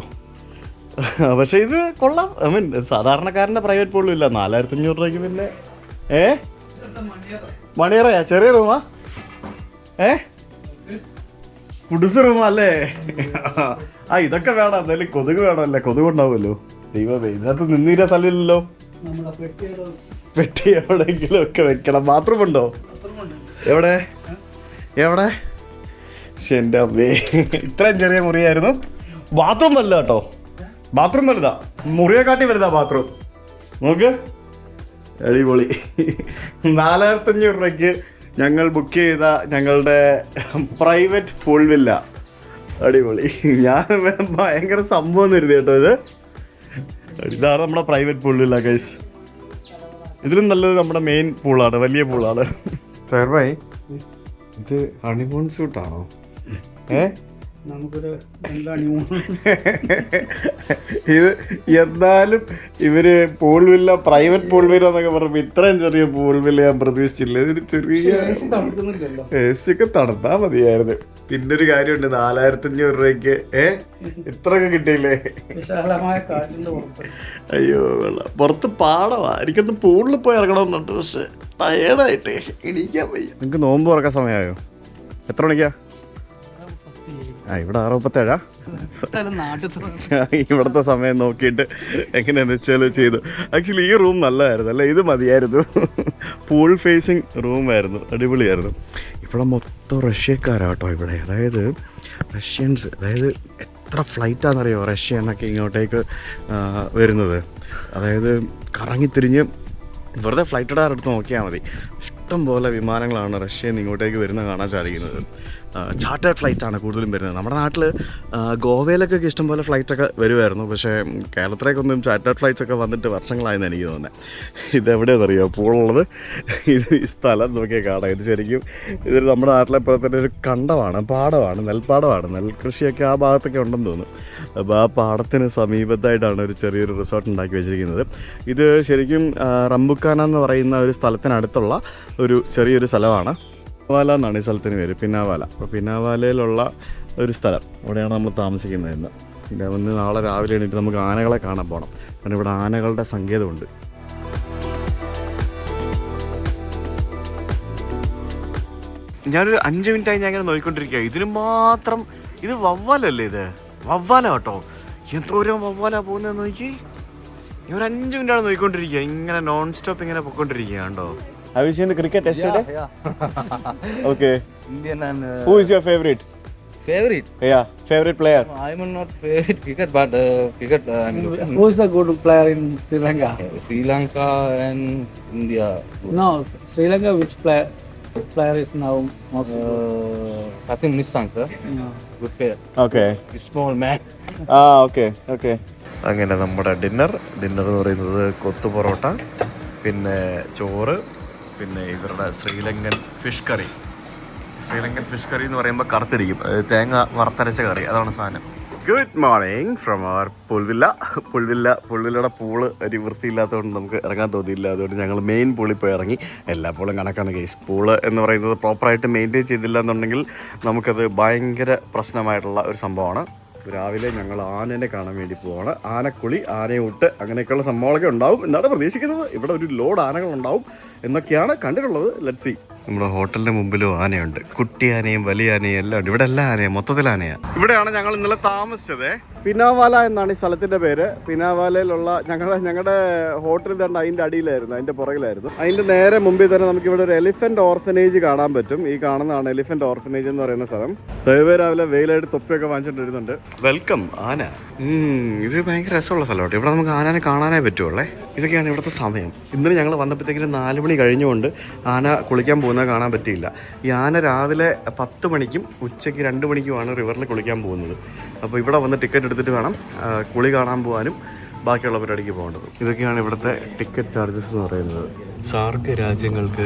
പക്ഷേ ഇത് കൊള്ളാം. സാധാരണക്കാരൻ്റെ പ്രൈവറ്റ് പൂളും ഇല്ല. 4500 രൂപയ്ക്ക് പിന്നെ മണിയറയാ? ചെറിയ റൂമാ? കുടിസ് റൂമാ അല്ലേ? ആ ഇതൊക്കെ വേണം, എന്തായാലും കൊതുക് വേണമല്ലേ, കൊതുക് ഉണ്ടാവുമല്ലോ. ദൈവമേ, ഇതിനകത്ത് നിന്നീര സ്ഥലമില്ലല്ലോ. പെട്ടി എവിടെയെങ്കിലും ഒക്കെ വെക്കണം. ബാത്റൂം ഉണ്ടോ? എവിടെ എവിടെ? എൻ്റെ അമ്മേ, ഇത്രയും ചെറിയ മുറിയായിരുന്നു. ബാത്റൂം വലുതാ കേട്ടോ, ബാത്റൂം വലുതാ, മുറിയെ കാട്ടി വലുതാ ബാത്റൂം. നോക്ക്, അടിപൊളി. 4500 രൂപയ്ക്ക് ഞങ്ങൾ ബുക്ക് ചെയ്ത ഞങ്ങളുടെ പ്രൈവറ്റ് പൂൾ വില്ല. അടിപൊളി. ഞാൻ ഭയങ്കര സംഭവം കരുതി കേട്ടോ. ഇതാണ് നമ്മുടെ പ്രൈവറ്റ് പൂൾ വില്ല ഗൈസ്. ഇതിലും നല്ലത് നമ്മുടെ മെയിൻ പൂളാണ്, വലിയ പൂളാണ്. സാർബായി, ഇത് ഹണിമൂൺ ഷൂട്ടാണോ? ഇത് എന്നാലും ഇവര് pool villa, private pool villa എന്നൊക്കെ പറയുമ്പോ ഇത്രയും ചെറിയ പൂൾ വില്ല ഞാൻ പ്രതീക്ഷിച്ചില്ല. ഇതിന് ചെറിയ AC ഒക്കെ തണുത്താ മതിയായിരുന്നു. പിന്നൊരു കാര്യമുണ്ട്, 4500 രൂപയ്ക്ക് ഇത്രയൊക്കെ കിട്ടിയില്ലേ? അയ്യോ വെള്ളം പുറത്ത് പാടവാ. എനിക്കൊന്ന് പൂളിൽ പോയി ഇറങ്ങണമെന്നുണ്ട്, പക്ഷെ ടയേർഡായിട്ടേ എണീക്കാൻ വയ്യ. നിങ്ങക്ക് നോമ്പ് തുറക്കാൻ സമയമായോ? എത്ര മണിക്കാ? ഇവിടെ 6:37. ഇവിടുത്തെ സമയം നോക്കിയിട്ട് എങ്ങനെയാന്ന് വെച്ചാൽ ചെയ്തു. ആക്ച്വലി ഈ റൂം നല്ലതായിരുന്നു അല്ലേ? ഇത് മതിയായിരുന്നു. പൂൾ ഫേസിങ് റൂമായിരുന്നു, അടിപൊളിയായിരുന്നു. ഇവിടെ മൊത്തം റഷ്യക്കാരാട്ടോ ഇവിടെ. അതായത് റഷ്യൻസ്, അതായത് എത്ര ഫ്ലൈറ്റാണെന്നറിയോ റഷ്യ എന്നൊക്കെ ഇങ്ങോട്ടേക്ക് വരുന്നത്. അതായത് കറങ്ങിത്തിരിഞ്ഞ് വെറുതെ ഫ്ലൈറ്റ് ഇടാൻ എടുത്ത് നോക്കിയാൽ മതി, ഇഷ്ടം പോലെ വിമാനങ്ങളാണ് റഷ്യയിൽ നിന്ന് ഇങ്ങോട്ടേക്ക് വരുന്നത് കാണാൻ സാധിക്കുന്നത്. ചാർട്ടേഡ് ഫ്ലൈറ്റാണ് കൂടുതലും വരുന്നത്. നമ്മുടെ നാട്ടിൽ ഗോവയിലൊക്കെ ഇഷ്ടംപോലെ ഫ്ലൈറ്റൊക്കെ വരുമായിരുന്നു, പക്ഷേ കേരളത്തിലേക്കൊന്നും ചാർട്ടേഡ് ഫ്ലൈറ്റ്സൊക്കെ വന്നിട്ട് വർഷങ്ങളായെന്ന് എനിക്ക് തോന്നുന്നത്. ഇതെവിടെയാണെന്നറിയോ പൂളുള്ളത്? ഇത് ഈ സ്ഥലം നോക്കിയാൽ കാണാം. ഇത് ശരിക്കും ഇതൊരു നമ്മുടെ നാട്ടിലെ പോലെ തന്നെ ഒരു കണ്ടമാണ്, പാടമാണ്, നെൽപ്പാടമാണ്. നെൽകൃഷിയൊക്കെ ആ ഭാഗത്തൊക്കെ ഉണ്ടെന്ന് തോന്നുന്നു. അപ്പോൾ ആ പാടത്തിന് സമീപത്തായിട്ടാണ് ഒരു ചെറിയൊരു റിസോർട്ട് ഉണ്ടാക്കി വെച്ചിരിക്കുന്നത്. ഇത് ശരിക്കും റംബുക്കാന എന്ന് പറയുന്ന ഒരു സ്ഥലത്തിനടുത്തുള്ള ഒരു ചെറിയൊരു സ്ഥലമാണ്. പിനാവാല എന്നാണ് ഈ സ്ഥലത്തിന് പേര്, പിനാവാല. അപ്പോൾ പിനാവാലയിലുള്ള ഒരു സ്ഥലം, അവിടെയാണ് നമ്മൾ താമസിക്കുന്നത് ഇന്ന്. പിന്നെ ഒന്ന് നാളെ രാവിലെ എണീറ്റ് നമുക്ക് ആനകളെ കാണാൻ പോകണം, കാരണം ഇവിടെ ആനകളുടെ സങ്കേതമുണ്ട്. ഞാനൊരു 5 മിനിറ്റായി ഞാൻ ഇങ്ങനെ നോക്കിക്കൊണ്ടിരിക്കുക. ഇതിന് മാത്രം ഇത് വവ്വാലല്ലേ? ഇത് വവ്വാല കേട്ടോ. എന്തോരം വവ്വാല പോകുന്നതെന്ന് നോക്കി. ഞാൻ ഒരു 5 മിനിറ്റാണ് നോക്കിക്കൊണ്ടിരിക്കുക, ഇങ്ങനെ നോൺ സ്റ്റോപ്പ് ഇങ്ങനെ പോയിക്കൊണ്ടിരിക്കുക. കണ്ടോ? Have you seen the cricket yesterday? Yeah. Okay. Indian and... Who is your favorite? Favorite? Yeah, favorite player. No, I'm not favorite cricket, but cricket I'm looking. Who is a good player in Sri Lanka? Sri Lanka and India. No, Sri Lanka, which player is now most I think Nissanka. Good player. Okay. Small man. Okay, okay. അങ്ങനെ നമ്മുടെ dinner എന്ന് പറയുന്നത് കൊത്തു പൊറോട്ട, പിന്നെ ചോറ്, പിന്നെ ഇവരുടെ Sri Lankan fish curry. Sri Lankan fish curry എന്ന് പറയുമ്പോൾ കറുത്തിരിക്കും, തേങ്ങ വറുത്തരച്ച കറി, അതാണ് സാധനം. ഗുഡ് മോർണിംഗ് ഫ്രം അവർ പുൾവില്ലയുടെ പൂള് ഒരു വൃത്തിയില്ലാത്തതുകൊണ്ട് നമുക്ക് ഇറങ്ങാൻ തോന്നിയില്ല. അതുകൊണ്ട് ഞങ്ങൾ മെയിൻ പൂളിൽ പോയി ഇറങ്ങി. എല്ലാ പൂളും കണക്കാണ് കേസ്. പൂള് എന്ന് പറയുന്നത് പ്രോപ്പറായിട്ട് മെയിൻറ്റെയിൻ ചെയ്തില്ല എന്നുണ്ടെങ്കിൽ നമുക്കത് ഭയങ്കര പ്രശ്നമായിട്ടുള്ള ഒരു സംഭവമാണ്. രാവിലെ ഞങ്ങൾ ആനനെ കാണാൻ വേണ്ടി പോവാണ്. ആനക്കുളി, ആനയൂട്ട്, അങ്ങനെയൊക്കെയുള്ള സംഭവങ്ങളൊക്കെ ഉണ്ടാവും എന്നാണ് പ്രതീക്ഷിക്കുന്നത്. ഇവിടെ ഒരു ലോഡ് ആനകളുണ്ടാവും എന്നൊക്കെയാണ് കണ്ടിട്ടുള്ളത്. Let's see. നമ്മുടെ ഹോട്ടലിന്റെ മുമ്പിലും ആനയുണ്ട്, കുട്ടി ആനയും വലിയ ആനയും എല്ലാം ഉണ്ട്. ഇവിടെ എല്ലാ ആനയും, മൊത്തത്തിൽ ആനയാണ്. ഇവിടെയാണ് ഞങ്ങൾ ഇന്നലെ താമസിച്ചത്. പിനാവാല എന്നാണ് ഈ സ്ഥലത്തിന്റെ പേര്. പിനാവാലയിലുള്ള ഞങ്ങളുടെ ഹോട്ടൽ തന്നെ അതിന്റെ അടിയിലായിരുന്നു, അതിന്റെ പുറകിലായിരുന്നു. അതിന്റെ നേരെ മുമ്പിൽ തന്നെ നമുക്ക് ഇവിടെ ഒരു എലിഫന്റ് ഓർഫനേജ് കാണാൻ പറ്റും. ഈ കാണുന്നതാണ് എലിഫന്റ് ഓർഫനേജ് എന്ന് പറയുന്ന സ്ഥലം. സൈവേ രാവിലെ വെയിലായിട്ട് തൊപ്പിയൊക്കെ വാങ്ങിച്ചിട്ട് വരുന്നുണ്ട്. വെൽക്കം ആന. ഇത് ഭയങ്കര രസമുള്ള സ്ഥലമാണ്. ഇവിടെ നമുക്ക് ആനനെ കാണാനേ പറ്റുള്ളേ. ഇതൊക്കെയാണ് ഇവിടുത്തെ സമയം. ഇന്നലെ ഞങ്ങൾ വന്നപ്പോഴത്തേക്കിന് 4 മണി കഴിഞ്ഞുകൊണ്ട് ആന കുളിക്കാൻ പോകുന്നത് കാണാൻ പറ്റിയില്ല. ഈ ആന രാവിലെ 10 മണിക്കും ഉച്ചയ്ക്ക് 2 മണിക്കുമാണ് റിവറിൽ കുളിക്കാൻ പോകുന്നത്. അപ്പോൾ ഇവിടെ വന്ന് ടിക്കറ്റ് എടുത്തിട്ട് വേണം കുളി കാണാൻ പോകാനും ബാക്കിയുള്ള പരിപാടിക്ക് പോകേണ്ടത്. ഇതൊക്കെയാണ് ഇവിടുത്തെ ടിക്കറ്റ് ചാർജസ് എന്ന് പറയുന്നത്. സാർക്ക് രാജ്യങ്ങൾക്ക്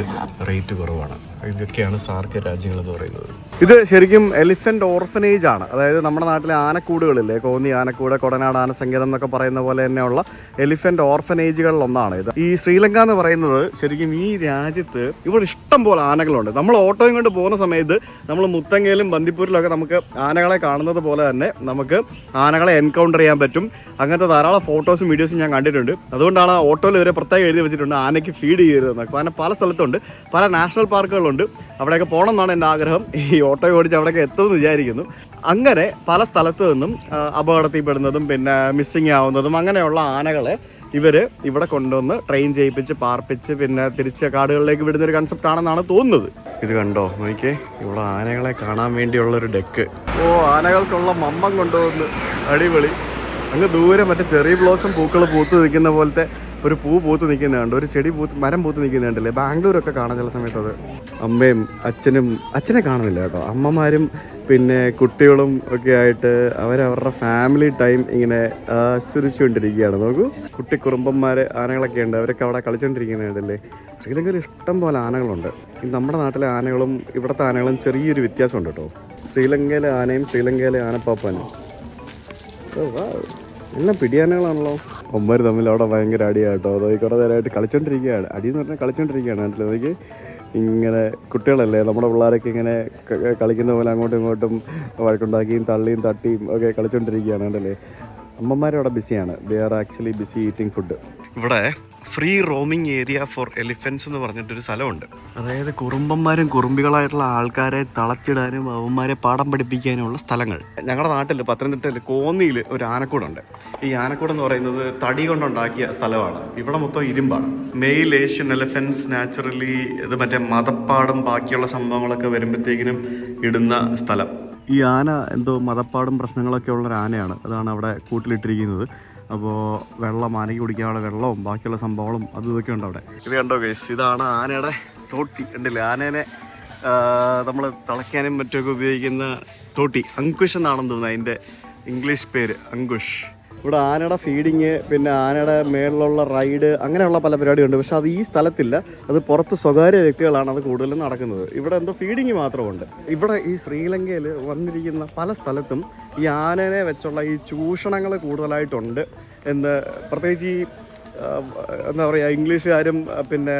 റേറ്റ് കുറവാണ്. ഇതൊക്കെയാണ് സാർക്ക് രാജ്യങ്ങൾ എന്ന് പറയുന്നത്. ഇത് ശരിക്കും എലിഫന്റ് ഓർഫനേജ് ആണ്. അതായത് നമ്മുടെ നാട്ടിലെ ആനക്കൂടുകളില്ലേ, കോന്നി ആനക്കൂട്, കൊടനാട് ആനസങ്കേതം എന്നൊക്കെ പറയുന്ന പോലെ തന്നെയുള്ള എലിഫന്റ് ഓർഫനേജുകളിൽ ഒന്നാണ് ഇത്. ഈ ശ്രീലങ്ക എന്ന് പറയുന്നത് ശരിക്കും ഈ രാജ്യത്ത് ഇവിടെ ഇഷ്ടം പോലെ ആനകളുണ്ട്. നമ്മൾ ഓട്ടോയും കൊണ്ട് പോകുന്ന സമയത്ത് നമ്മൾ മുത്തങ്ങയിലും ബന്ദിപ്പൂരിലൊക്കെ നമുക്ക് ആനകളെ കാണുന്നത് പോലെ തന്നെ നമുക്ക് ആനകളെ എൻകൗണ്ടർ ചെയ്യാൻ പറ്റും. അങ്ങനത്തെ ധാരാളം ഫോട്ടോസും വീഡിയോസും ഞാൻ കണ്ടിട്ടുണ്ട്. അതുകൊണ്ടാണ് ആ ഓട്ടോയിൽ ഇവരെ പ്രത്യേകം എഴുതി വെച്ചിട്ടുണ്ട് ആനയ്ക്ക് ഫീഡ് ചെയ്യരുതെന്ന്. കാരണം പല സ്ഥലത്തുണ്ട്, പല നാഷണൽ പാർക്കുകളുണ്ട്. അവിടെയൊക്കെ പോകണം എന്നാണ് എൻ്റെ ആഗ്രഹം. ഈ ഓട്ടോ ഓടിച്ച് അവിടെയൊക്കെ എത്തുമെന്ന് വിചാരിക്കുന്നു. അങ്ങനെ പല സ്ഥലത്തു നിന്നും അപകടത്തിൽപ്പെടുന്നതും പിന്നെ മിസ്സിങ് ആവുന്നതും അങ്ങനെയുള്ള ആനകളെ ഇവർ ഇവിടെ കൊണ്ടുവന്ന് ട്രെയിൻ ചെയ്യിപ്പിച്ച് പാർപ്പിച്ച് പിന്നെ തിരിച്ച് കാടുകളിലേക്ക് വിടുന്നൊരു കൺസെപ്റ്റ് ആണെന്നാണ് തോന്നുന്നത്. ഇത് കണ്ടോ നോക്കിയേ, ഇവിടെ ആനകളെ കാണാൻ വേണ്ടിയുള്ളൊരു ഡെക്ക്. ആനകൾക്കുള്ള മമ്മം കൊണ്ടുവന്ന് അടിപൊളി. അങ്ങ് ദൂരെ മറ്റേ ചെറിയ ബ്ലോസം പൂക്കൾ പൂത്ത് നിൽക്കുന്ന പോലത്തെ ഒരു പൂ പൂത്ത് നിൽക്കുന്നുണ്ട്, ഒരു ചെടി മരം പൂത്ത് നിൽക്കുന്നുണ്ടല്ലേ. ബാംഗ്ലൂരൊക്കെ കാണാൻ ചില സമയത്ത് അത്. അമ്മയും അച്ഛനെ കാണുന്നില്ല കേട്ടോ, അമ്മമാരും പിന്നെ കുട്ടികളും ഒക്കെ ആയിട്ട് അവരവരുടെ ഫാമിലി ടൈം ഇങ്ങനെ ആസ്വദിച്ചുകൊണ്ടിരിക്കുകയാണ്. നോക്കൂ, കുട്ടി കുറുമ്പന്മാർ ആനകളൊക്കെ ഉണ്ട്, അവരൊക്കെ അവിടെ കളിച്ചുകൊണ്ടിരിക്കുന്നുണ്ടല്ലേ. ശ്രീലങ്കയിൽ ഇഷ്ടം പോലെ ആനകളുണ്ട്. നമ്മുടെ നാട്ടിലെ ആനകളും ഇവിടുത്തെ ആനകളും ചെറിയൊരു വ്യത്യാസമുണ്ട് കേട്ടോ. ശ്രീലങ്കയിലെ ആനയും ശ്രീലങ്കയിലെ ആനപ്പാപ്പാനും എല്ലാം പിടിയാനകളാണല്ലോ. ഒമ്പര് തമ്മിൽ അവിടെ ഭയങ്കര അടിയാട്ടോ. അതോ കുറേ നേരമായിട്ട് കളിച്ചോണ്ടിരിക്കുകയാണ്. അടിയെന്ന് പറഞ്ഞാൽ കളിച്ചോണ്ടിരിക്കുകയാണ്. നാട്ടിൽ നോക്കി ഇങ്ങനെ കുട്ടികളല്ലേ, നമ്മുടെ പിള്ളേരൊക്കെ ഇങ്ങനെ കളിക്കുന്ന പോലെ അങ്ങോട്ടും ഇങ്ങോട്ടും വഴക്കുണ്ടാക്കിയും തള്ളിയും തട്ടിയും ഒക്കെ കളിച്ചോണ്ടിരിക്കുകയാണ് കണ്ടല്ലേ. അമ്മമാരവിടെ ബിസിയാണ്. They are actually busy eating food. ഇവിടെ free roaming area for elephants എന്ന് പറഞ്ഞിട്ടൊരു സ്ഥലമുണ്ട്. അതായത് കുറുമ്പന്മാരും കുറുമ്പികളായിട്ടുള്ള ആൾക്കാരെ തളച്ചിടാനും അവന്മാരെ പാഠം പഠിപ്പിക്കാനുമുള്ള സ്ഥലങ്ങൾ. ഞങ്ങളുടെ നാട്ടിൽ പത്തനംതിട്ടയിൽ കോന്നിയിൽ ഒരു ആനക്കൂടുണ്ട്. ഈ ആനക്കൂട് എന്ന് പറയുന്നത് തടി കൊണ്ടുണ്ടാക്കിയ സ്ഥലമാണ്. ഇവിടെ മൊത്തം ഇരുമ്പാണ്. മെയിൽ ഏഷ്യൻ എലിഫൻസ് നാച്ചുറലി ഇത് മറ്റേ മതപ്പാടും ബാക്കിയുള്ള സംഭവങ്ങളൊക്കെ വരുമ്പോഴത്തേക്കിനും ഇടുന്ന സ്ഥലം. ഈ ആന എന്തോ മതപ്പാടും പ്രശ്നങ്ങളൊക്കെ ഉള്ളൊരു ആനയാണ്. അതാണ് അവിടെ കൂട്ടിലിട്ടിരിക്കുന്നത്. അപ്പോൾ ആനയ്ക്ക് കുടിക്കാനുള്ള വെള്ളവും ബാക്കിയുള്ള സംഭവങ്ങളും അതും ഇതൊക്കെ ഉണ്ട് അവിടെ. ഇത് കണ്ടോ ഗൈസ്, ഇതാണ് ആനയുടെ തോട്ടി. ഉണ്ടല്ലേ, ആനേനെ നമ്മൾ തിളയ്ക്കാനും മറ്റുമൊക്കെ ഉപയോഗിക്കുന്ന തോട്ടി. അങ്കുഷ് എന്നാണെന്ന് തോന്നുന്നത് അതിൻ്റെ ഇംഗ്ലീഷ് പേര്, അങ്കുഷ്. ഇവിടെ ആനയുടെ ഫീഡിങ്, പിന്നെ ആനയുടെ മേളിലുള്ള റൈഡ്, അങ്ങനെയുള്ള പല പരിപാടിയുണ്ട്. പക്ഷെ അത് ഈ സ്ഥലത്തില്ല. അത് പുറത്ത് സ്വകാര്യ വ്യക്തികളാണ് അത് കൂടുതലും നടക്കുന്നത്. ഇവിടെ എന്തോ ഫീഡിങ് മാത്രമുണ്ട്. ഇവിടെ ഈ ശ്രീലങ്കയിൽ വന്നിരിക്കുന്ന പല സ്ഥലത്തും ഈ ആനനെ വെച്ചുള്ള ഈ ചൂഷണങ്ങൾ കൂടുതലായിട്ടുണ്ട് എന്ന്. പ്രത്യേകിച്ച് ഈ എന്താ പറയുക, ഇംഗ്ലീഷുകാരും പിന്നെ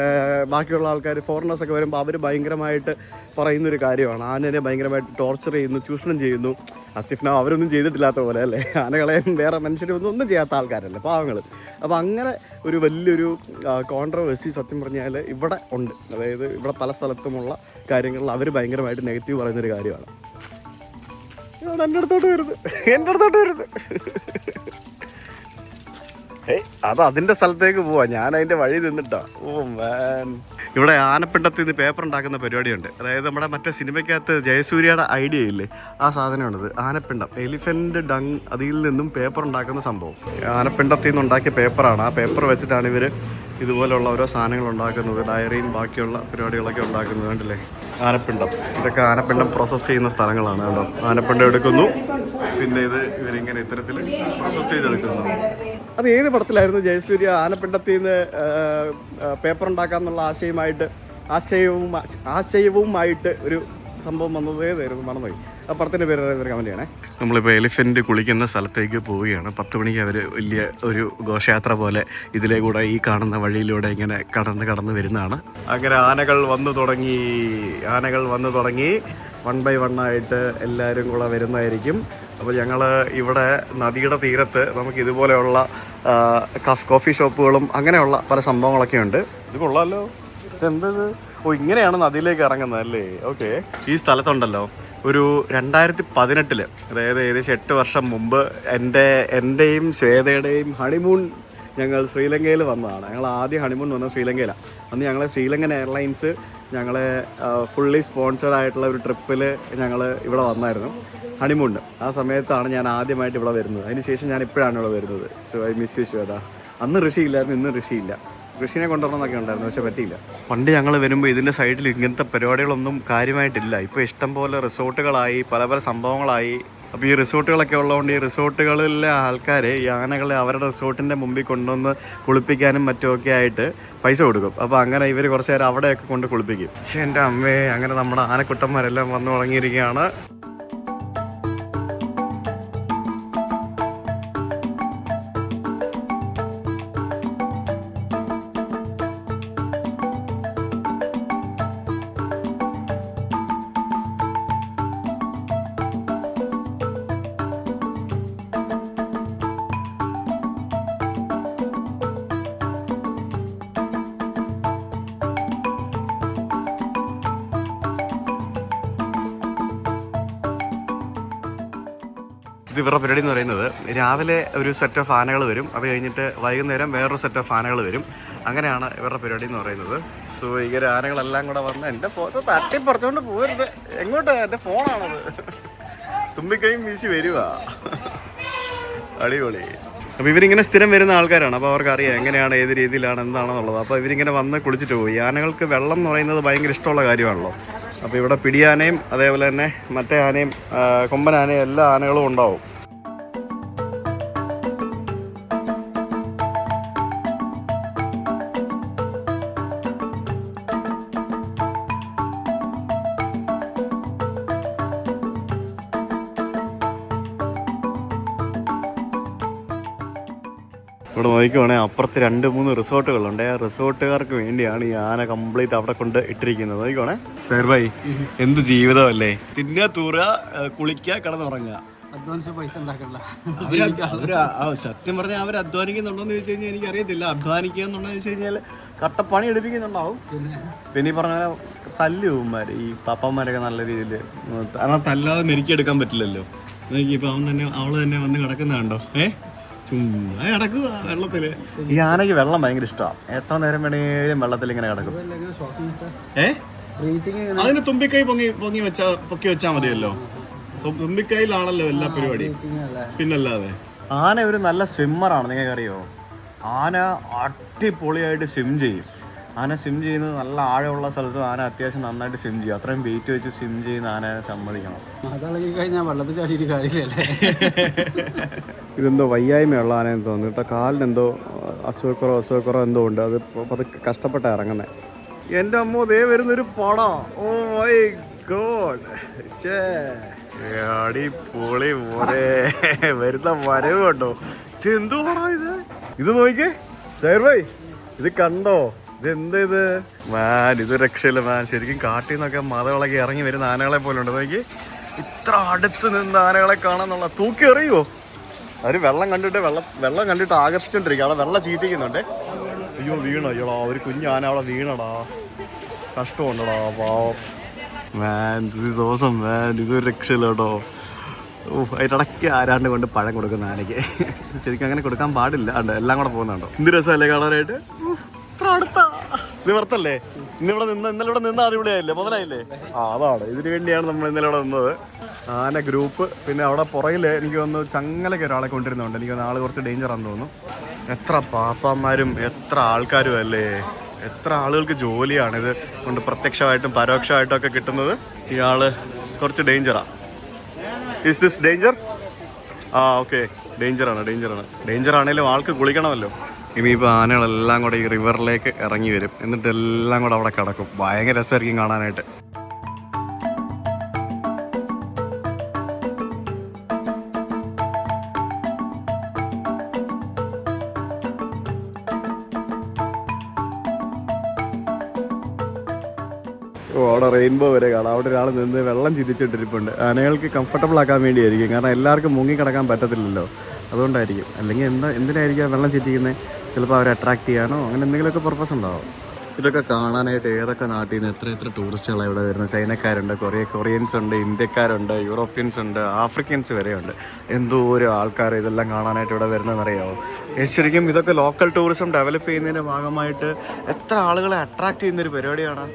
ബാക്കിയുള്ള ആൾക്കാർ ഫോറിനേഴ്സൊക്കെ വരുമ്പോൾ അവർ ഭയങ്കരമായിട്ട് പറയുന്നൊരു കാര്യമാണ്. ആനനെ ഭയങ്കരമായിട്ട് ടോർച്ചർ ചെയ്യുന്നു, ചൂഷണം ചെയ്യുന്നു. അസിഫ്ന അവരൊന്നും ചെയ്തിട്ടില്ലാത്ത പോലെ അല്ലേ, ആനകളെയും വേറെ മനുഷ്യരൊന്നും ചെയ്യാത്ത ആൾക്കാരല്ലേ, പാവങ്ങൾ. അപ്പോൾ അങ്ങനെ ഒരു വലിയൊരു കോൺട്രവേഴ്സി സത്യം പറഞ്ഞാൽ ഇവിടെ ഉണ്ട്. അതായത് ഇവിടെ പല സ്ഥലത്തുമുള്ള കാര്യങ്ങളിൽ അവർ ഭയങ്കരമായിട്ട് നെഗറ്റീവ് പറയുന്നൊരു കാര്യമാണ്. എൻ്റെ അടുത്തോട്ട് വരുന്നത് അത് അതിൻ്റെ സ്ഥലത്തേക്ക് പോവാ, ഞാൻ അതിൻ്റെ വഴി നിന്നിട്ടാ. ഓ മാൻ, ഇവിടെ ആനപ്പിണ്ടത്തിൽ നിന്ന് പേപ്പർ ഉണ്ടാക്കുന്ന പരിപാടിയുണ്ട്. അതായത് നമ്മുടെ മറ്റേ സിനിമയ്ക്കകത്ത് ജയസൂര്യയുടെ ഐഡിയ ഇല്ലേ, ആ സാധനമാണിത്. ആനപ്പിണ്ടം, എലിഫന്റ് ഡങ്, അതിൽ നിന്നും പേപ്പർ ഉണ്ടാക്കുന്ന സംഭവം. ആനപ്പിണ്ടത്തിൽ നിന്ന് ഉണ്ടാക്കിയ പേപ്പറാണ്. ആ പേപ്പർ വെച്ചിട്ടാണ് ഇവർ ഇതുപോലുള്ള ഓരോ സാധനങ്ങൾ ഉണ്ടാക്കുന്നത്. ഡയറിയും ബാക്കിയുള്ള പരിപാടികളൊക്കെ ഉണ്ടാക്കുന്നത്. കണ്ടില്ലേ, ആനപ്പിണ്ടം. ഇതൊക്കെ ആനപ്പിണ്ടം പ്രോസസ്സ് ചെയ്യുന്ന സ്ഥലങ്ങളാണ് കേട്ടോ. ആനപ്പിണ്ടം എടുക്കുന്നു, പിന്നെ ഇത് ഇവരിങ്ങനെ ഇത്തരത്തിൽ പ്രോസസ്സ് ചെയ്തെടുക്കുന്നു. അത് ഏത് പടത്തിലായിരുന്നു ജയസൂര്യ ആനപ്പിണ്ടത്തിൽ നിന്ന് പേപ്പർ ഉണ്ടാക്കാമെന്നുള്ള ആശയവുമായിട്ട് ഒരു സംഭവം വന്നത്? ഏതായിരുന്നു, മറന്നുപോയി. ആ പടത്തിൻ്റെ പേര് ഒരു കമൻറ്റ് ചെയ്യണേ. നമ്മളിപ്പോൾ എലിഫൻറ്റ് കുളിക്കുന്ന സ്ഥലത്തേക്ക് പോവുകയാണ്. 10 മണിക്ക് അവർ വലിയ ഒരു ഘോഷയാത്ര പോലെ ഇതിലേ കൂടെ ഈ കാണുന്ന വഴിയിലൂടെ ഇങ്ങനെ കടന്ന് വരുന്നതാണ്. അങ്ങനെ ആനകൾ വന്നു തുടങ്ങി 1 by 1 ആയിട്ട് എല്ലാവരും കൂടെ വരുന്നതായിരിക്കും. അപ്പോൾ ഞങ്ങൾ ഇവിടെ നദിയുടെ തീരത്ത് നമുക്ക് ഇതുപോലെയുള്ള കോഫി ഷോപ്പുകളും അങ്ങനെയുള്ള പല സംഭവങ്ങളൊക്കെ ഉണ്ട്. ഇത് കൊള്ളാമല്ലോ. ഇതെന്തത്? ഓ, ഇങ്ങനെയാണ് നദിയിലേക്ക് ഇറങ്ങുന്നത് അല്ലേ? ഓക്കെ. ഈ സ്ഥലത്തുണ്ടല്ലോ ഒരു 2018, അതായത് ഏകദേശം 8 വർഷം മുമ്പ് എൻ്റെയും ശ്വേതയുടെയും ഹണിമൂൺ ഞങ്ങൾ ശ്രീലങ്കയിൽ വന്നതാണ്. ഞങ്ങൾ ആദ്യം ഹണിമൂൺ വന്നത് ശ്രീലങ്കയിലാണ്. അന്ന് ഞങ്ങളെ ശ്രീലങ്കൻ എയർലൈൻസ് ഞങ്ങളെ ഫുള്ളി സ്പോൺസേഡ് ആയിട്ടുള്ള ഒരു ട്രിപ്പിൽ ഞങ്ങൾ ഇവിടെ വന്നായിരുന്നു ഹണിമൂണിന്. ആ സമയത്താണ് ഞാൻ ആദ്യമായിട്ട് ഇവിടെ വരുന്നത്. അതിനുശേഷം ഞാൻ ഇപ്പോഴാണ് ഇവിടെ വരുന്നത്. So I miss you Shweta. അന്ന് ഋഷിയില്ലായിരുന്നു, ഇന്ന് ഋഷിയില്ല. ഋഷിനെ കൊണ്ടുവരണമെന്നൊക്കെ ഉണ്ടായിരുന്നു, പക്ഷെ പറ്റിയില്ല. പണ്ട് ഞങ്ങൾ വരുമ്പോൾ ഇതിൻ്റെ സൈഡിൽ ഇങ്ങനത്തെ പരിപാടികളൊന്നും കാര്യമായിട്ടില്ല. ഇപ്പോൾ ഇഷ്ടംപോലെ റിസോർട്ടുകളായി, പല സംഭവങ്ങളായി. അപ്പോൾ ഈ റിസോർട്ടുകളൊക്കെ ഉള്ളതുകൊണ്ട് ഈ റിസോർട്ടുകളിലെ ആൾക്കാർ ഈ ആനകളെ അവരുടെ റിസോർട്ടിൻ്റെ മുമ്പിൽ കൊണ്ടുവന്ന് കുളിപ്പിക്കാനും മറ്റുമൊക്കെ ആയിട്ട് പൈസ കൊടുക്കും. അപ്പോൾ അങ്ങനെ ഇവർ കുറച്ച് നേരം അവിടെയൊക്കെ കൊണ്ട് കുളിപ്പിക്കും. പക്ഷേ എൻ്റെ അമ്മേ, അങ്ങനെ നമ്മുടെ ആനക്കുട്ടന്മാരെല്ലാം വന്നു തുടങ്ങിയിരിക്കുകയാണ്. ഇത് ഇവരുടെ പരിപാടി എന്ന് പറയുന്നത് രാവിലെ ഒരു സെറ്റ് ഓഫ് ആനകൾ വരും, അത് കഴിഞ്ഞിട്ട് വൈകുന്നേരം വേറൊരു സെറ്റ് ഓഫ് ആനകൾ വരും. അങ്ങനെയാണ് ഇവരുടെ പരിപാടി എന്ന് പറയുന്നത്. സോ ഇങ്ങനെ ആനകളെല്ലാം കൂടെ വന്ന് എൻ്റെ ഫോട്ടോ തട്ടിപ്പറച്ചുകൊണ്ട് പോരുത്. എങ്ങോട്ടാ? എൻ്റെ ഫോണാണത്. തുമ്പിക്കൈയും വീശി വരുക. അടിപൊളി. അപ്പോൾ ഇവരിങ്ങനെ സ്ഥിരം വരുന്ന ആൾക്കാരാണ്. അപ്പോൾ അവർക്ക് അറിയാം എങ്ങനെയാണ്, ഏത് രീതിയിലാണ്, എന്താണെന്നുള്ളത്. അപ്പോൾ ഇവരിങ്ങനെ വന്ന് കുളിച്ചിട്ട് പോയി. ആനകൾക്ക് വെള്ളം എന്ന് പറയുന്നത് ഭയങ്കര ഇഷ്ടമുള്ള കാര്യമാണല്ലോ. അപ്പോൾ ഇവിടെ പിടിയാനയും അതേപോലെ തന്നെ മറ്റേ ആനയും കൊമ്പനാനയും എല്ലാ ആനകളും ഉണ്ടാവും. ഇവിടെ നോക്കിക്കുവാണെങ്കിൽ അപ്പുറത്ത് 2-3 റിസോർട്ടുകളുണ്ട്. ആ റിസോർട്ടുകാർക്ക് വേണ്ടിയാണ് ഈ ആന കംപ്ലീറ്റ് അവിടെ കൊണ്ട് ഇട്ടിരിക്കുന്നത്. നോക്കിക്കോണേ സേർഭായി, എന്ത് ജീവിതമല്ലേ. തിന്നുക, തൂറുക, കുളിക്കുക, കിടന്നുറങ്ങുക. അഡ്വാൻസ് പൈസ ഉണ്ടാക്കണ്ട. സത്യം പറഞ്ഞാൽ അവർ അധ്വാനിക്കുന്നുണ്ടോന്ന് ചോദിച്ചു കഴിഞ്ഞാൽ എനിക്കറിയത്തില്ല. അധ്വാനിക്കുക എന്നുണ്ടെന്ന് വെച്ച് കഴിഞ്ഞാൽ കട്ടപ്പണി എടുപ്പിക്കുന്നുണ്ടാവും. പിന്നെ ഈ പറഞ്ഞ തല്ലുമാർ, ഈ പാപ്പന്മാരൊക്കെ നല്ല രീതിയിൽ. കാരണം തല്ലാതെ മെരുക്കിയെടുക്കാൻ പറ്റില്ലല്ലോ. ഇപ്പം അവള് തന്നെ വന്ന് കിടക്കുന്നുണ്ടോ? ചുമ്മാ കിടക്കുക വെള്ളത്തില്. ഈ ആനയ്ക്ക് വെള്ളം ഭയങ്കര ഇഷ്ടമാണ്. എത്ര നേരം വേണേലും വെള്ളത്തിൽ ഇങ്ങനെ കിടക്കും. അതിന് തുമ്പിക്കൈ പൊക്കി വെച്ചാൽ മതിയല്ലോ. തുമ്പിക്കൈയിലാണല്ലോ എല്ലാ പരിപാടിയും. പിന്നല്ലാതെ ആന ഒരു നല്ല സ്വിമ്മറാണ്. നിങ്ങൾക്കറിയോ? ആന അടിപൊളിയായിട്ട് സ്വിം ചെയ്യും. ആന സ്വിം ചെയ്യുന്നത് നല്ല ആഴമുള്ള സ്ഥലത്തും ആന അത്യാവശ്യം നന്നായിട്ട് സ്വിം ചെയ്യും. അത്രയും വെയിറ്റ് വെച്ച് സ്വിം ചെയ്യുന്ന ആനയെ സമ്മതിക്കണം. അതളകി കഴിഞ്ഞാൽ വെള്ളത്തിൽ ചാടിയിട്ട് കാര്യമില്ലല്ലേ. ഇതെന്തോ വയ്യായ്മയുള്ള ആനയെന്ന് തോന്നുന്നു കേട്ടോ. കാലിനെന്തോ അസുഖക്കുറവ് എന്തോ ഉണ്ട്. അത് പതുക്കെ കഷ്ടപ്പെട്ടാണ് ഇറങ്ങുന്നത്. എൻ്റെ അമ്മോ, ദേ വരുന്നൊരു പടം. ഓ മൈ ഗോഡ്, അടിപൊളി പോലെ വരുന്ന വരവ് കേട്ടോ. ഇത് എന്തോ പടം ഇത്? ഇത് നോക്കിക്കേ ഷൈർഭായ്, ഇത് കണ്ടോ? ഇതെന്താ ഇത് മാൻ? ഇത് രക്ഷയില്ല മാൻ. ശരിക്കും കാട്ടിൽ നിന്നൊക്കെ മതകളൊക്കെ ഇറങ്ങി വരുന്ന ആനകളെ പോലെ ഉണ്ട്. നോക്കി, ഇത്ര അടുത്ത് നിന്ന് ആനകളെ കാണാന്നുള്ള. തൂക്കി എറിയുമോ? അവർ വെള്ളം കണ്ടിട്ട് ആകർഷിച്ചോണ്ടിരിക്കുക. അവിടെ വെള്ളം ചീറ്റിക്കുന്നുണ്ട്. അയ്യോ വീണോ? അയ്യോടാ, ഒരു കുഞ്ഞു ആന അവിടെ വീണടാ. കഷ്ടമുണ്ടടാ പാവം. മാൻ, ദിസ് ഈസ് ഓസം മാൻ. ഇതൊരു രക്ഷയില്ല കേട്ടോ. അതിനിടയ്ക്ക് ആരാണ്ട് കൊണ്ട് പഴം കൊടുക്കുന്ന ആനയ്ക്ക്. ശരിക്കും അങ്ങനെ കൊടുക്കാൻ പാടില്ല. എല്ലാം കൂടെ പോകുന്നുണ്ടോ? എന്ത് രസമല്ലേ കാണാനായിട്ട്. ഇത്ര അടുത്താ. ഇത് വറുത്തല്ലേ? ഇന്നലെ ഇവിടെ നിന്ന് അടിപൊളിയായില്ലേ? മുതലായില്ലേ? അതാണ്, ഇതിനു വേണ്ടിയാണ് നമ്മൾ ഇന്നലെ ഇവിടെ നിന്നത്. ആന ഗ്രൂപ്പ്. പിന്നെ അവിടെ പുറകില് എനിക്ക് തോന്നുന്നു ചങ്ങലയ്ക്ക് ഒരാളെ കൊണ്ടിരുന്നുണ്ട്. എനിക്ക് ആള് കുറച്ച് ഡേഞ്ചറാണെന്ന് തോന്നുന്നു. എത്ര പാപ്പാന്മാരും എത്ര ആൾക്കാരും അല്ലേ. എത്ര ആളുകൾക്ക് ജോലിയാണ് ഇത് കൊണ്ട് പ്രത്യക്ഷമായിട്ടും പരോക്ഷമായിട്ടും ഒക്കെ കിട്ടുന്നത്. ഇയാള് കുറച്ച് ഡേഞ്ചറാണ്. Is this danger? ഓക്കെ, ഡേഞ്ചറാണേലും ആൾക്ക് കുളിക്കണമല്ലോ. ഇനിയിപ്പോൾ ആനകളെല്ലാം കൂടെ ഈ റിവറിലേക്ക് ഇറങ്ങി വരും. എന്നിട്ട് എല്ലാം കൂടെ അവിടെ കിടക്കും. ഭയങ്കര രസമായിരിക്കും കാണാനായിട്ട്. അവിടെ റെയിൻബോ വരെ കാണാം. അവിടെ ഒരാൾ നിന്ന് വെള്ളം ചിരിച്ചിട്ടിരിപ്പുണ്ട്. ആനകൾക്ക് കംഫർട്ടബിൾ ആക്കാൻ വേണ്ടിയായിരിക്കും. കാരണം എല്ലാവർക്കും മുങ്ങി കിടക്കാൻ പറ്റത്തില്ലല്ലോ, അതുകൊണ്ടായിരിക്കും. അല്ലെങ്കിൽ എന്തിനായിരിക്കും വെള്ളം ചിരിക്കുന്നത്? ചിലപ്പോൾ അവരെ അട്രാക്ട് ചെയ്യാനോ അങ്ങനെ എന്തെങ്കിലുമൊക്കെ പർപ്പസ് ഉണ്ടാവും. ഇതൊക്കെ കാണാനായിട്ട് ഏതൊക്കെ നാട്ടിൽ നിന്ന് എത്ര ടൂറിസ്റ്റുകളാണ് ഇവിടെ വരുന്നത്. ചൈനക്കാരുണ്ട്, കൊറിയൻസ് ഉണ്ട്, ഇന്ത്യക്കാരുണ്ട്, യൂറോപ്യൻസ് ഉണ്ട്, ആഫ്രിക്കൻസ് വരെയുണ്ട്. എന്തോരം ആൾക്കാർ ഇതെല്ലാം കാണാനായിട്ട് ഇവിടെ വരുന്നതെന്നറിയാമോ? ശരിക്കും ഇതൊക്കെ ലോക്കൽ ടൂറിസം ഡെവലപ്പ് ചെയ്യുന്നതിൻ്റെ ഭാഗമായിട്ട് എത്ര ആളുകളെ അട്രാക്ട് ചെയ്യുന്നൊരു പരിപാടിയാണ്.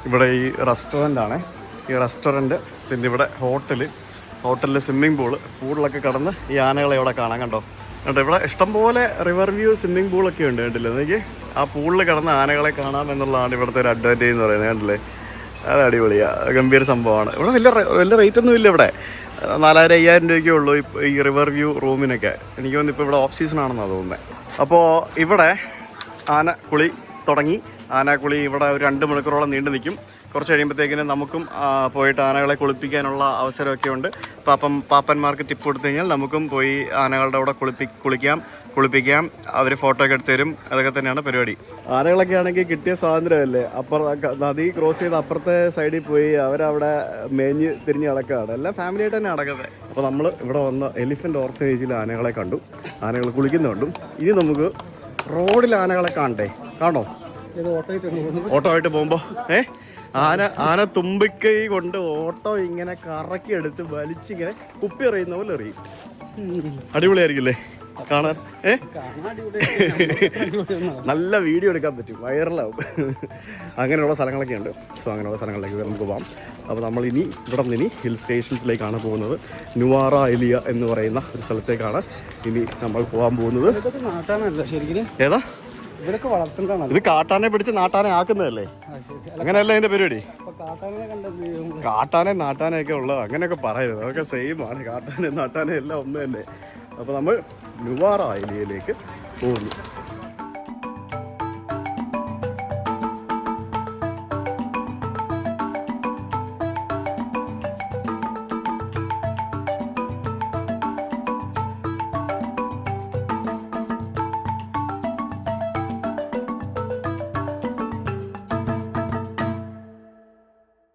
ഇവിടെ ഈ റെസ്റ്റോറൻ്റ് ആണ്. ഈ റെസ്റ്റോറൻറ്റ്, പിന്നെ ഇവിടെ ഹോട്ടലിൽ സ്വിമ്മിംഗ് പൂളിലൊക്കെ കടന്ന് ഈ ആനകളെ ഇവിടെ കാണാൻ. കണ്ടോ ഇവിടെ ഇഷ്ടംപോലെ റിവർ വ്യൂ സ്വിമ്മിംഗ് പൂളൊക്കെ ഉണ്ട്. കണ്ടില്ലേ, എനിക്ക് ആ പൂളിൽ കിടന്ന് ആനകളെ കാണാം എന്നുള്ളതാണ് ഇവിടുത്തെ ഒരു അഡ്വാൻറ്റേജ് എന്ന് പറയുന്നത്. കണ്ടില്ലേ, അത് അടിപൊളിയാണ്, ഗംഭീര സംഭവമാണ്. ഇവിടെ വലിയ റേറ്റ് ഒന്നും ഇല്ല. ഇവിടെ 4000-5000 രൂപയ്ക്കേ ഉള്ളൂ ഈ റിവർ വ്യൂ റൂമിനൊക്കെ. എനിക്ക് തോന്നുന്നു ഇപ്പോൾ ഇവിടെ ഓഫ് സീസൺ ആണെന്നാണ് തോന്നുന്നത്. അപ്പോൾ ഇവിടെ ആനക്കുളി തുടങ്ങി. ആനക്കുളി ഇവിടെ ഒരു 2 മണിക്കൂറോളം നീണ്ടു നിൽക്കും. കുറച്ച് കഴിയുമ്പോഴത്തേക്കിന് നമുക്കും പോയിട്ട് ആനകളെ കുളിപ്പിക്കാനുള്ള അവസരമൊക്കെ ഉണ്ട്. പാപ്പന്മാർക്ക് ടിപ്പ് കൊടുത്തു കഴിഞ്ഞാൽ നമുക്കും പോയി ആനകളുടെ കൂടെ കുളിപ്പിക്കാം. അവർ ഫോട്ടോ ഒക്കെ എടുത്ത് തരും. അതൊക്കെ തന്നെയാണ് പരിപാടി. ആനകളൊക്കെ ആണെങ്കിൽ കിട്ടിയ സ്വാതന്ത്ര്യമല്ലേ, നദി ക്രോസ് ചെയ്ത് അപ്പുറത്തെ സൈഡിൽ പോയി അവരവിടെ മേഞ്ഞ് തിരിഞ്ഞ് നടക്കുകയാണ്. എല്ലാം ഫാമിലിയായിട്ട് തന്നെ നടക്കുന്നത്. അപ്പോൾ നമ്മൾ ഇവിടെ വന്ന എലിഫൻറ്റ് ഓർഫനേജിൽ ആനകളെ കണ്ടു, ആനകൾ കുളിക്കുന്ന കണ്ടു. ഇനി നമുക്ക് റോഡിൽ ആനകളെ കാണോ ഓട്ടോ ആയിട്ട് പോകുമ്പോൾ ആന തുമ്പിക്കൈ കൊണ്ട് ഓട്ടോ ഇങ്ങനെ കറക്കി എടുത്ത് വലിച്ചിങ്ങനെ കുപ്പി എറിയുന്ന പോലെ എറിയും. അടിപൊളിയായിരിക്കില്ലേ കാണാൻ? നല്ല വീഡിയോ എടുക്കാൻ പറ്റും, വൈറലാവും. അങ്ങനെയുള്ള സ്ഥലങ്ങളൊക്കെ ഉണ്ട്. സോ അങ്ങനെയുള്ള സ്ഥലങ്ങളിലേക്ക് നമുക്ക് പോകാം. അപ്പോൾ നമ്മൾ ഇവിടെ നിന്ന് ഹിൽ സ്റ്റേഷൻസിലേക്കാണ് പോകുന്നത്. നുവാറ എലിയ എന്ന് പറയുന്ന ഒരു സ്ഥലത്തേക്കാണ് ഇനി നമ്മൾ പോകാൻ പോകുന്നത്. ഏതാ ഇത്? കാട്ടാനെ പിടിച്ച് നാട്ടാനെ ആക്കുന്നതല്ലേ? അങ്ങനെയല്ല അതിന്റെ പരിപാടി. നാട്ടാനൊക്കെ ഉള്ളത് അങ്ങനെയൊക്കെ പറയരുത്, അതൊക്കെ സെയിം ആണ്. കാട്ടാനെ നാട്ടാനെ എല്ലാം ഒന്ന് തന്നെ. അപ്പോൾ നമ്മൾ നുവാറ ഏരിയയിലേക്ക് പോകുന്നു.